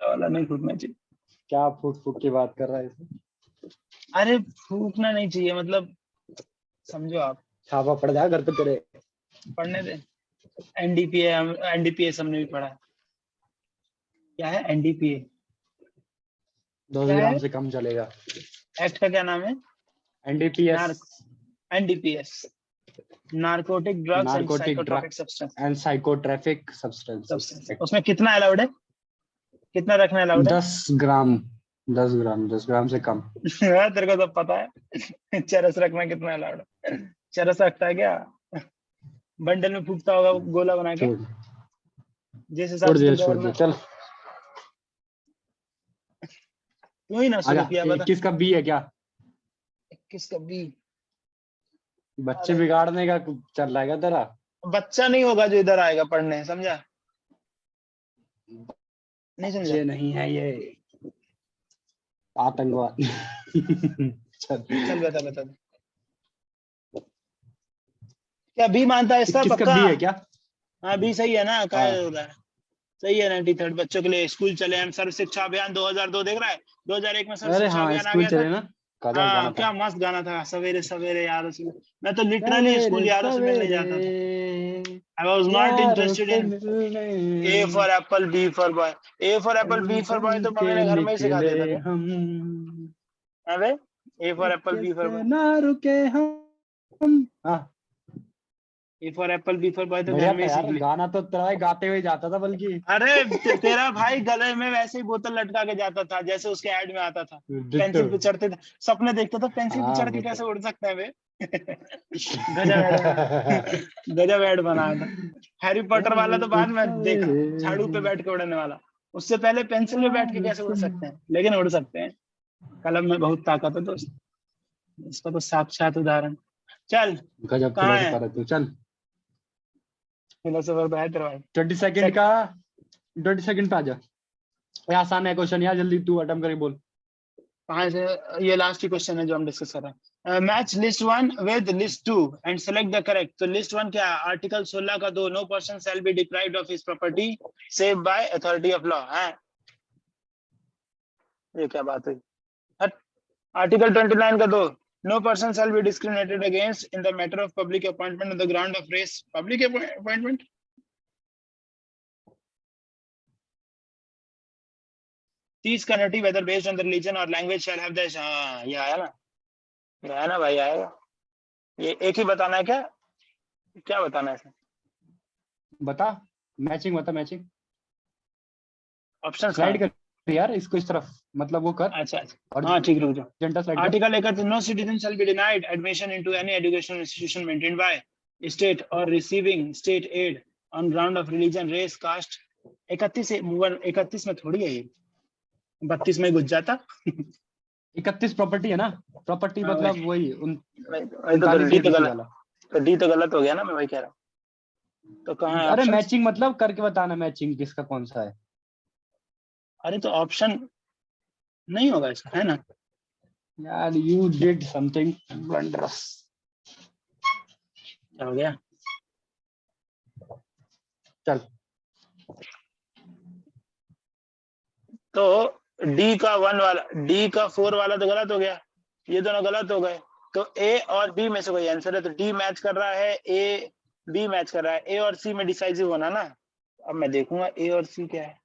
वाला नहीं फूकना चाहिए। क्या फूक फूक की बात कर रहा है? अरे फूकना नहीं चाहिए, मतलब समझो आप। छापा पड़ जाएगा घर पे तेरे। पढ़ने दे। एनडीपीएस हमने भी पढ़ा। क्या है एनडीपीए? 10 ग्राम से कम चलेगा। एक्ट का क्या नाम है? NDPS, narcotic drugs and psychotropic substance. उसमें कितना अलाउड है, कितना रखना अलाउड है? 10 ग्राम से कम। तेरे को सब पता है। चरस रखना कितना अलाउड है? चरस रखता है क्या? बंडल में फूकता होगा गोला बना के। जिस हिसाब से चल तू ही ना शुरू किया। 21 का बी है क्या? 21 का बी बच्चे बिगाड़ने का चल रहा है क्या तेरा? बच्चा नहीं होगा जो इधर आएगा पढ़ने, समझा? नहीं समझा? ये नहीं है, ये आतंकवाद। चल बता क्या बी मानता है इसका? पक्का बी है क्या? हाँ बी सही है ना, क्या हो रहा है? सही है 93rd बच्चों के लिए स्कूल चले हम सर्व शिक्षा अभियान 2002 देख रहा है 2001 में सर्व शिक्षा अभियान आ गया था। हाँ क्या मस्त गाना था सवेरे सवेरे यार उसमें मैं तो लिटरली स्कूल यारों से मिलने जाता था। I was not interested in A for apple B for boy A for apple B for boy तो मम्मी ने घर में ही सिखा दिया था। अबे A for apple B for boy ना रुके हम A for apple B for boy तो घर में ही सीख ली। गाना तो तेरा गाते हुए जाता था बल्कि। अरे तेरा भाई गले में वैसे ही बोतल लटका के जाता था जैसे उसके ऐड में आता था। पेंसिल पे चढ़ते थे सपने देखते थे पेंसिल पे चढ़ के कैसे उड़ सकते हैं वे। गजब ऐड बनाया था। हैरी पॉटर वाला तो बाद में देखा झाड़ू पे बैठ के उड़ने वाला उससे पहले पेंसिल में बैठ के कैसे उड़ सकते हैं लेकिन उड़ सकते हैं। कलम में बहुत ताकत है दोस्त इसका तो साक्षात उदाहरण। चल गजब कहाँ है तू चल फिलोसोफर पे है तेरा भाई 20 सेकंड का 20 सेकंड पे आ जा। ये आसान है क्वेश्चन यार जल्दी तू अटेम्प्ट करके बोल। कहाँ से ये लास्ट ही क्वेश्चन है जो हम डिस्कस कर रहे हैं। Match list 1 with list 2 and select the correct. तो लिस्ट 1 क्या है आर्टिकल 16 का 2 no person shall be deprived of his property save by authority of law है। ये क्या बात है। आर्टिकल 29 का 2 no person shall be discriminated against in the matter of public appointment on the ground of race. Public appointment तीस community whether based on the religion और language shall have the ये आया ना ये आया ना भाई आएगा। ये एक ही बताना है क्या बताना है इसमें बता मैचिंग बता मैचिंग ऑप्शंस स्लाइड कर यार इसको इस तरफ मतलब वो कर। अच्छा हाँ ठीक रुक जाओ। Article 31 no citizen shall be denied admission into any educational institution maintained by state और receiving state aid on ground of religion race caste. 31 में थोड़ी है ये 32 में घुस जाता। 31 प्रॉपर्टी है ना प्रॉपर्टी मतलब वही डी तो गलत हो गया ना मैं वही कह रहा हूँ। तो कहाँ है अरे मैचिंग मतलब करके बताना मैचिंग किसका कौन सा है। अरे तो ऑप्शन नहीं होगा इसका है ना यार यू डिड समथिंग वंडरस। क्या हो गया चल तो डी का 1 वाला डी का 4 वाला तो गलत हो गया ये दोनों गलत हो गए। तो ए और बी में से कोई आंसर है तो डी मैच कर रहा है ए बी मैच कर रहा है ए और सी में डिसाइसिव होना ना। अब मैं देखूंगा ए और सी क्या है।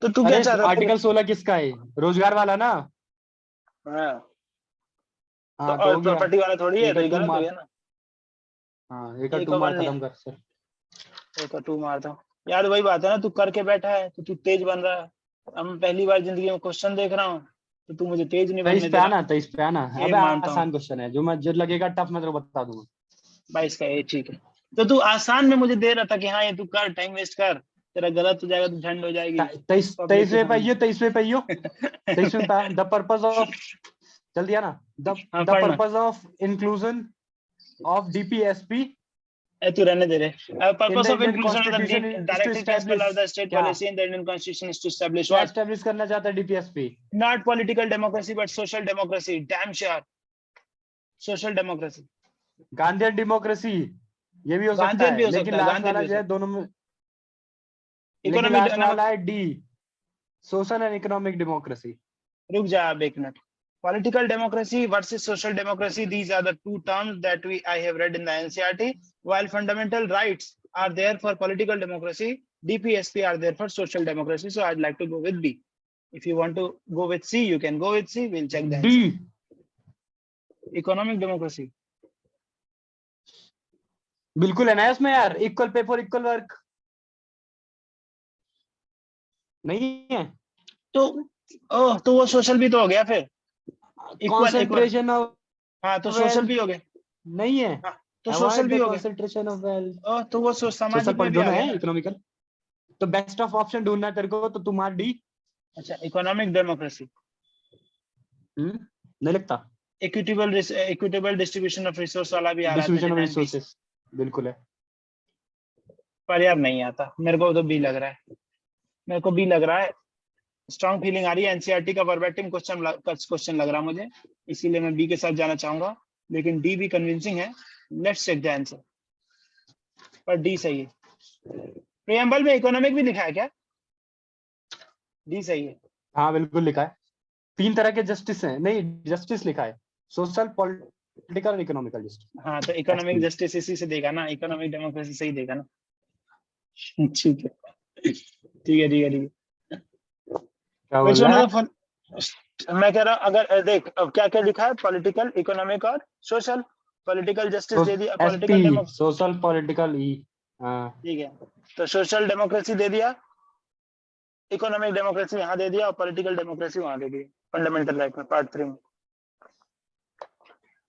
तो तू क्या चाह रहा है आर्टिकल 16 किसका है रोजगार वाला ना। हाँ तो प्रॉपर्टी वाला थोड़ी है तो ये गलत हो गया ना। हाँ एक 2 मार खत्म कर सर एक 2 मार दो यार वही बात है ना तू करके बैठा है तो तू तेज बन रहा है। अब मैं पहली बार जिंदगी में क्वेश्चन देख रहा हूँ तो तू मुझे तेज नहीं बनने दे रहा। तो इस पे आना अबे आसान क्वेश्चन है जो लगेगा टफ मैं तेरे को बता दूंगा भाई इसका ये ठीक है। तो तू आसान में मुझे दे रहा था कि हाँ ये तू कर टाइम वेस्ट कर तेरा गलत हो जाएगा तो झंड हो जाएगी। 23वें पे द पर्पस ऑफ चल दिया ना the purpose of inclusion of DPSP तू रहने दे रहे purpose of inclusion of the directive principle of the state policy in the Indian constitution is to establish what establish करना चाहता है DPSP not political democracy but social democracy damn sure social democracy Gandhian democracy ये भी हो सकता है लेकिन last वाला जो है दोनों में इकोनॉमिक वाला है D social and economic democracy. रुक जा अब एक minute political democracy versus social democracy these are the two terms that I have read in the NCERT while fundamental rights are there for political democracy DPSP are there for social democracy so I'd like to go with B. If you want to go with C you can go with C we'll check the answer. D economic democracy बिल्कुल है ना इसमें यार equal pay for equal work नहीं है तो वो social भी तो हो गया फिर कंसंट्रेशन ऑफ हाँ तो सोशल भी हो गया नहीं है तो सोशल भी हो गया कंसंट्रेशन ऑफ वेल्थ तो वो सामाजिक में भी आ गया इकोनॉमिकल तो बेस्ट ऑफ ऑप्शन ढूंढना तेरे को तो तुम डी। अच्छा इकोनॉमिक डेमोक्रेसी नहीं लगता इक्विटेबल डिस्ट्रीब्यूशन ऑफ रिसोर्स वाला भी आ रहा है डिस्ट्रीब्यूशन ऑफ रिसोर्सेस बिल्कुल है पर यार नहीं आता मेरे को तो बी लग रहा है मेरे को बी लग रहा है स्ट्रॉन्ग फीलिंग आ रही है एनसीईआरटी का वर्बेटिम क्वेश्चन लग रहा है मुझे इसीलिए मैं बी के साथ जाना चाहूंगा लेकिन डी भी कन्विंसिंग है लेट्स चेक द आंसर पर डी सही है प्रियम्बल में इकोनॉमिक भी लिखा है क्या? डी सही है। हाँ बिल्कुल लिखा है, 3 तरह के जस्टिस हैं, नहीं जस्टिस लिखा है, सोशल, पॉलिटिकल, इकोनॉमिकल जस्टिस। हाँ तो इकोनॉमिक जस्टिस इसी से देगा ना, इकोनॉमिक डेमोक्रेसी से ही देगा ना। ठीक है ठीक है ठीक है ठीक है। क्या बोल रहा है? मैं कह रहा हूँ अगर देख अब क्या क्या लिखा है, पॉलिटिकल, इकोनॉमिक और सोशल। पॉलिटिकल जस्टिस दे दिया, पॉलिटिकल डेमोक्रेसी, सोशल, पॉलिटिकल, ई। ठीक है। तो सोशल डेमोक्रेसी दे दिया, इकोनॉमिक डेमोक्रेसी यहाँ दे दिया और पॉलिटिकल डेमोक्रेसी वहां दे दिया फंडामेंटल राइट में पार्ट 3 में।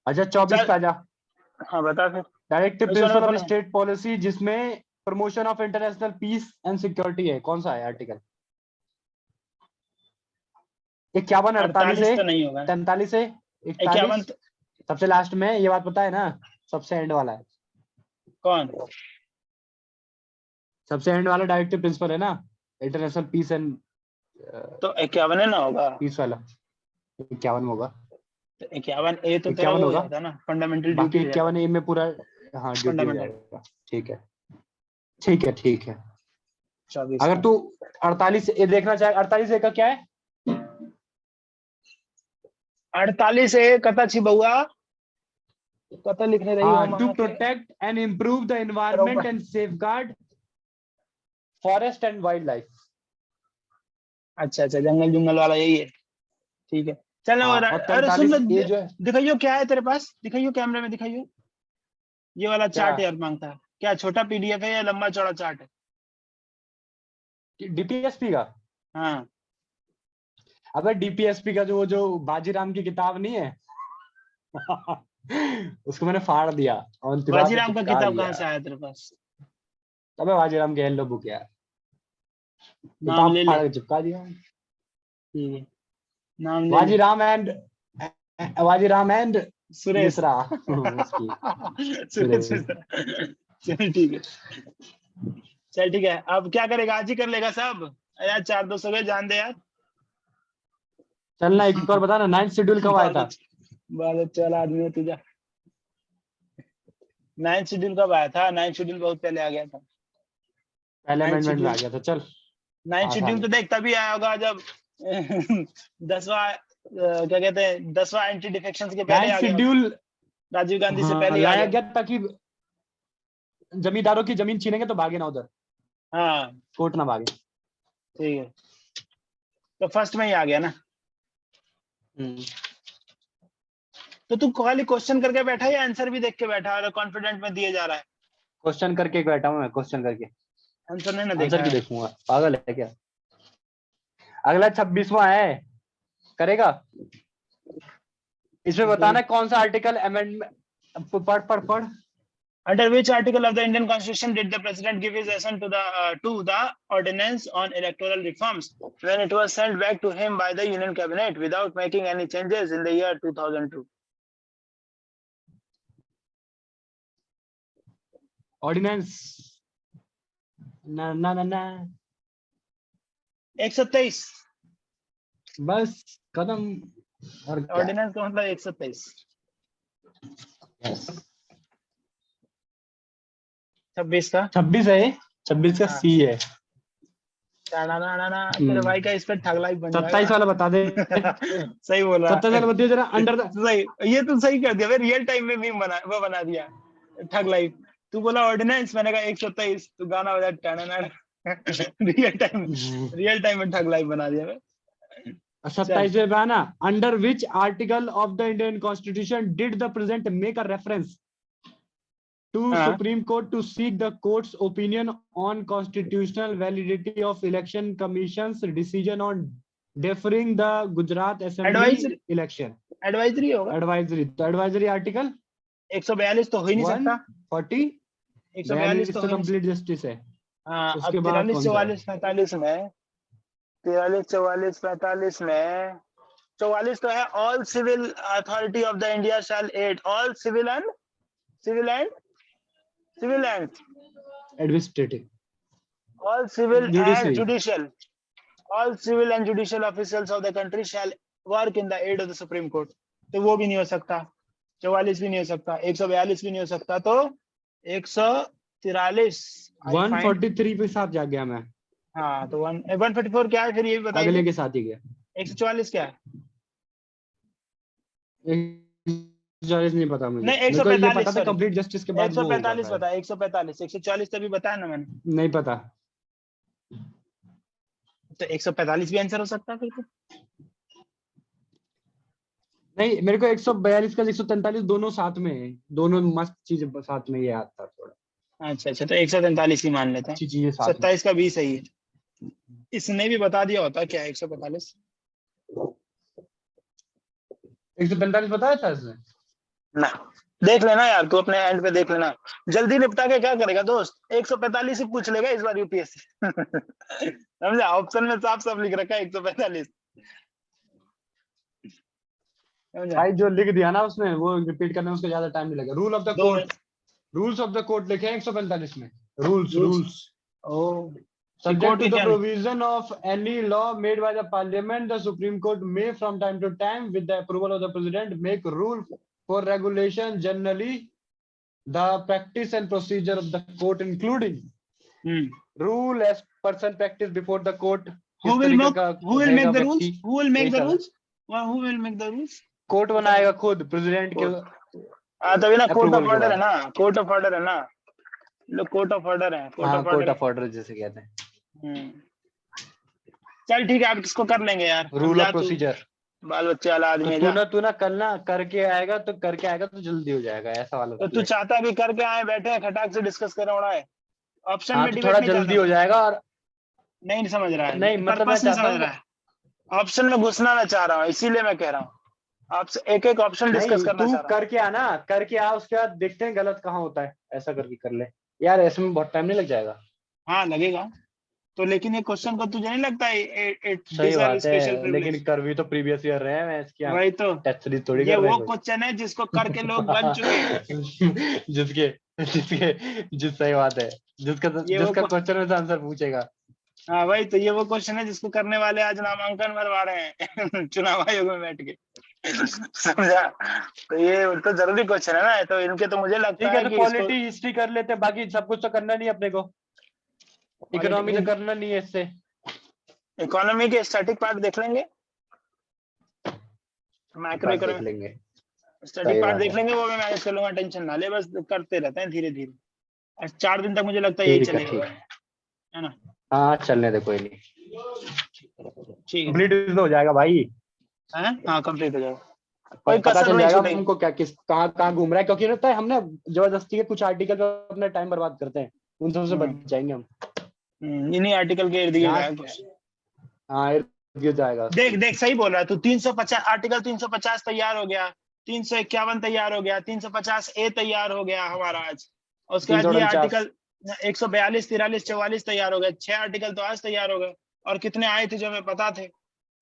अच्छा 24 पे आजा। हाँ बता फिर। Directive principle of state policy, जिसमें promotion of international peace and security है, कौन सा है आर्टिकल? 51, 48 तो नहीं होगा, 43 है, 51 सबसे लास्ट में, ये बात पता है ना, सबसे एंड वाला है। कौन? सबसे एंड वाला डायरेक्टिव प्रिंसिपल है ना, इंटरनेशनल पीस एंड, तो 51 है ना होगा, पीस वाला 51 में होगा। तो 51 ए तो तेरा वो हो जाता ना, फंडामेंटल बाकी ड्यूटी 51 ए में पूरा, हाँ ड्यूटी हो जाएगा। ठीक है ठीक है ठीक है। 24 अगर तू 48 ए देखना चाहे, 48 ए का क्या है? 48 ए कथा छी बउआ, कथा लिखने रही हो to protect and improve the environment and safeguard forest and wild life. अच्छा अच्छा, जंगल जुंगल वाला यही है, ठीक है। चल अरे सुन, दिखाइयो क्या है तेरे पास, दिखाइयो कैमरे में, दिखाइयो ये वाला चार्ट यार मांगता है क्या, छोटा पीडीएफ है या लंबा चौड़ा चार्ट है? डीपीएसपी का? हाँ अबे डीपीएसपी का जो बाजीराम की किताब नहीं है उसको मैंने फाड़ दिया और बाजीराम का किताब कहाँ से आया तेरे पास? अबे बाजीराम के येलो बुक यार, नाम ले ले, चिपका दिया। ठीक है नाम ले बाजीराम एंड सुरेश सुरेश। चल ठीक है, चल ठीक है। अब क्या करेगा, आज ही कर लेगा सब यार, 4-2 हो गए, जान दे यार। चलना एक बार बता ना, 9th शेड्यूल कब आया था? बहुत चल आदमी तुझा, 9th शेड्यूल कब आया था? 9th शेड्यूल बहुत पहले आ गया था, पहले अमेंडमेंट में आ गया था। चल 9th शेड्यूल तो देख तभी आया होगा जब 10वां क्या कहते हैं, 10वां एंटी डिफेक्शंस के पहले आ गया शेड्यूल, राजीव गांधी से पहले लाया गया ताकि जमींदारों की जमीन छीनेंगे तो भागे ना उधर, हाँ कोर्ट ना भागे। ठीक है, तो फर्स्ट में ही आ गया ना। तो तू खाली क्वेश्चन करके बैठा है या आंसर भी देख के बैठा है और कॉन्फिडेंट में दिए जा रहा है? क्वेश्चन करके बैठा हूं मैं, क्वेश्चन करके, आंसर नहीं ना देखा, आंसर की देखूंगा, पागल है क्या? अगला 26वां है, करेगा? इसमें बताना कौन सा आर्टिकल अमेंडमेंट, पढ़। Under which article of the Indian Constitution did the President give his assent to the ordinance on electoral reforms when it was sent back to him by the Union Cabinet without making any changes in the year 2002? Ordinance ना 127 बस कदम, और ordinance का मतलब 127। 26 का 26 है, 26 का सी है। तेरे भाई का इस पर ठगलाई बन जाएगा। 27 वाला बता दे। सही बोल रहा है, 27 वाला बता जरा, अंडर सही, ये तो सही कर दिया, रियल टाइम में मीम बना दिया ठगलाई। तू बोला ऑर्डिनेंस, मैंने कहा 127, तू गाना बजा रियल टाइम में ठगलाई बना दिया। 27 में ना, under which article of the Indian constitution did the present make a reference to Supreme Court to seek the court's opinion on constitutional validity of election commission's decision on deferring the Gujarat Assembly election? Advisory होगा, advisory, तो advisory article 142 तो हो ही नहीं सकता, 142 तो complete justice है। हाँ, अब 43, 44, 45 में 43, 44, 45 में 44 तो है, all civil authority of the India shall aid all civil and administrative, all civil and judicial officials of the country shall work in the aid of the Supreme Court. तो वो भी नहीं हो सकता, 44 भी नहीं हो सकता, 142 भी नहीं हो सकता, तो 43 143 पे साथ जा गया मैं। हाँ तो 144 क्या है फिर ये भी बताइए। अगले के साथ ही गया। 144 क्या है? 144 नहीं पता मुझे। नहीं, मेरे को ये 145 पता था सॉरी, कंप्लीट जस्टिस के बाद वो होगा 145 शायद। बता, 145, 144 तभी बताया ना मैंने। नहीं पता। तो 145 भी आंसर हो सकता है फिर तो। नहीं, मेरे को 142 का 143 दोनों साथ में है, दोनों मस्त चीजें साथ में, ये याद था थोड़ा। अच्छा अच्छा, तो 143 ही मान लेते हैं। अच्छी चीजें साथ में। 27 का 20 सही है। इसने भी बता दिया होता क्या है 145। 145 बताया था इसने। ना, देख लेना यार, तू अपने एंड पे देख लेना। जल्दी निपटा के क्या करेगा दोस्त, 145 ही पूछ लेगा इस बार यूपीएससी। समझा, ऑप्शन में साफ साफ लिख रखा है 145। समझा, भाई जो लिख दिया ना उसने वो रिपीट करने में उसको ज्यादा टाइम नहीं लगेगा। रूल ऑफ द दो court, rules of the court लिखे हैं 145 में। Rules rules. रूल्स ओ, Subject कोर्ट to के the क्या? provision of any law made by the parliament, the Supreme Court may from time to time, with the approval of the president, make rule for regulation, generally the practice and procedure of the court, including rule as person practice before the court. Who will make the rules? Who will make the यही सब है। rules? Who will make the rules? Court बनाएगा खुद, president के हाँ तभी ना, court of approval के ऑर्डर है बाद। ना, कोर्ट ऑफ ऑर्डर है ना, लोग कोर्ट ऑफ ऑर्डर है, कोर्ट हाँ of court order. Of order जैसे कहते हैं। चल ठीक है, आप इसको कर लेंगे यार। Rule of procedure. बाल बच्चे वाला आदमी है जा। तू ना कल ना करके आएगा तो जल्दी हो जाएगा, ऐसा वाला तो तू चाहता है कि करके आए बैठे हैं खटाक से डिस्कस कर रहा है, ऑप्शन हाँ, में तो डिबेट थोड़ा नहीं जल्दी चाहता हो जाएगा। और नहीं समझ रहा है, नहीं मतलब मैं पर्पस नहीं चाहता समझ हूँ, रहा है, ऑप्शन में घुसना मैं चाह रहा हूँ, इसीलिए मैं कह रहा हूँ आपसे एक एक ऑप्शन डिस्कस करना तू चाह रहा हूँ। करके आ, उसके बाद देखते हैं गलत कहाँ होता है, ऐसा करके कर ले यार, ऐसे में बहुत टाइम नहीं लग जाएगा। हाँ लगेगा तो, लेकिन ये क्वेश्चन को तुझे नहीं लगता सही बात है, लेकिन कर भी तो प्रीवियस ईयर रहे हैं, मैं इसकी वही तो, टेस्ट सीरीज थोड़ी ये कर रहे वो हैं क्वेश्चन है जिसको करके लोग बन चुके हैं। जिसके जिसके जिस सही बात है, जिसका क्वेश्चन में से आंसर पूछेगा। हाँ वही तो, ये वो क्वेश्चन है जिसको करने वाले आज नामांकन भरवा रहे हैं चुनाव आयोग में बैठ के। समझा, तो ये तो जरूरी क्वेश्चन है ना, तो इनके तो मुझे लगता है तो कि पॉलिटी हिस्ट्री कर लेते, बाकी सब कुछ तो करना नहीं अपने को, इकोनॉमी तो करना नहीं है इससे। इकोनॉमी के स्टैटिक पार्ट देख लेंगे, मैक्रो देख लेंगे, स्टैटिक पार्ट देख लेंगे, वो मैं मैनेज कर लूंगा, टेंशन ना ले, बस करते रहते हैं धीरे धीरे। 4 दिन तक मुझे लगता है यही चलेगा, है ना? हाँ चलने दे, कोई नहीं, ठीक है, कंप्लीट हो जाएगा भाई। हाँ कंप्लीट हो जाएगा, कोई पता चल जाएगा हमको क्या किस कहाँ घूम रहा है, क्योंकि रहता है हमने जबरदस्ती के कुछ आर्टिकल पे अपना टाइम बर्बाद करते हैं, उन सबसे बच जाएंगे हम। इन्हीं आर्टिकल के इर्द गिर्द हाँ इर्द जाएगा। देख सही बोल रहा है तू। 350 आर्टिकल 350 तैयार हो गया, 351 तैयार हो गया, 350A तैयार हो गया हमारा आज, और उसके बाद ये आर्टिकल 142, 43, 44 तैयार हो गए, 6 आर्टिकल तो आज तैयार हो गए। और कितने आए थे जो हमें पता थे,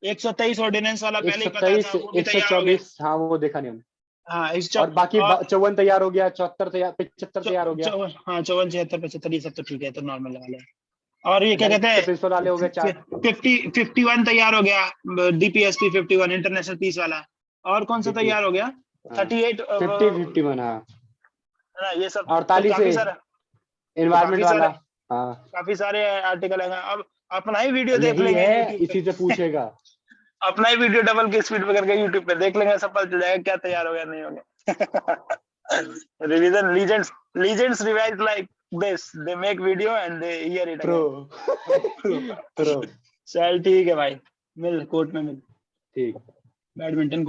123 ऑर्डिनेंस वाला पहले ही पता था, वो भी तैयार हो गया। हाँ वो देखा नहीं हमने। हाँ और बाकी 54 तैयार हो गया, 74 तैयार, 75 तैयार हो गया। हाँ 54, 76, 75 ये सब तो ठीक है, तो नॉर्मल वाले। और ये क्या कहते हैं, 51 तैयार हो गया, DPSP 51 इंटरनेशनल पीस वाला। और कौन सा तैयार हो गया? 38 51 हाँ ये सब 48 एनवायरमेंट वाला। हाँ काफी सारे आर्टिकल है। अब अपना ही वीडियो देख लेंगे, इसी से पूछेगा। अपना ही वीडियो डबल की स्पीड पे करके यूट्यूब पे देख लेंगे, सब पता चल जाएगा क्या तैयार हो गया नहीं हो गया। Revision legends revise like this, they make video and they hear it pro. चल ठीक है भाई, मिल कोर्ट में मिल, ठीक, बैडमिंटन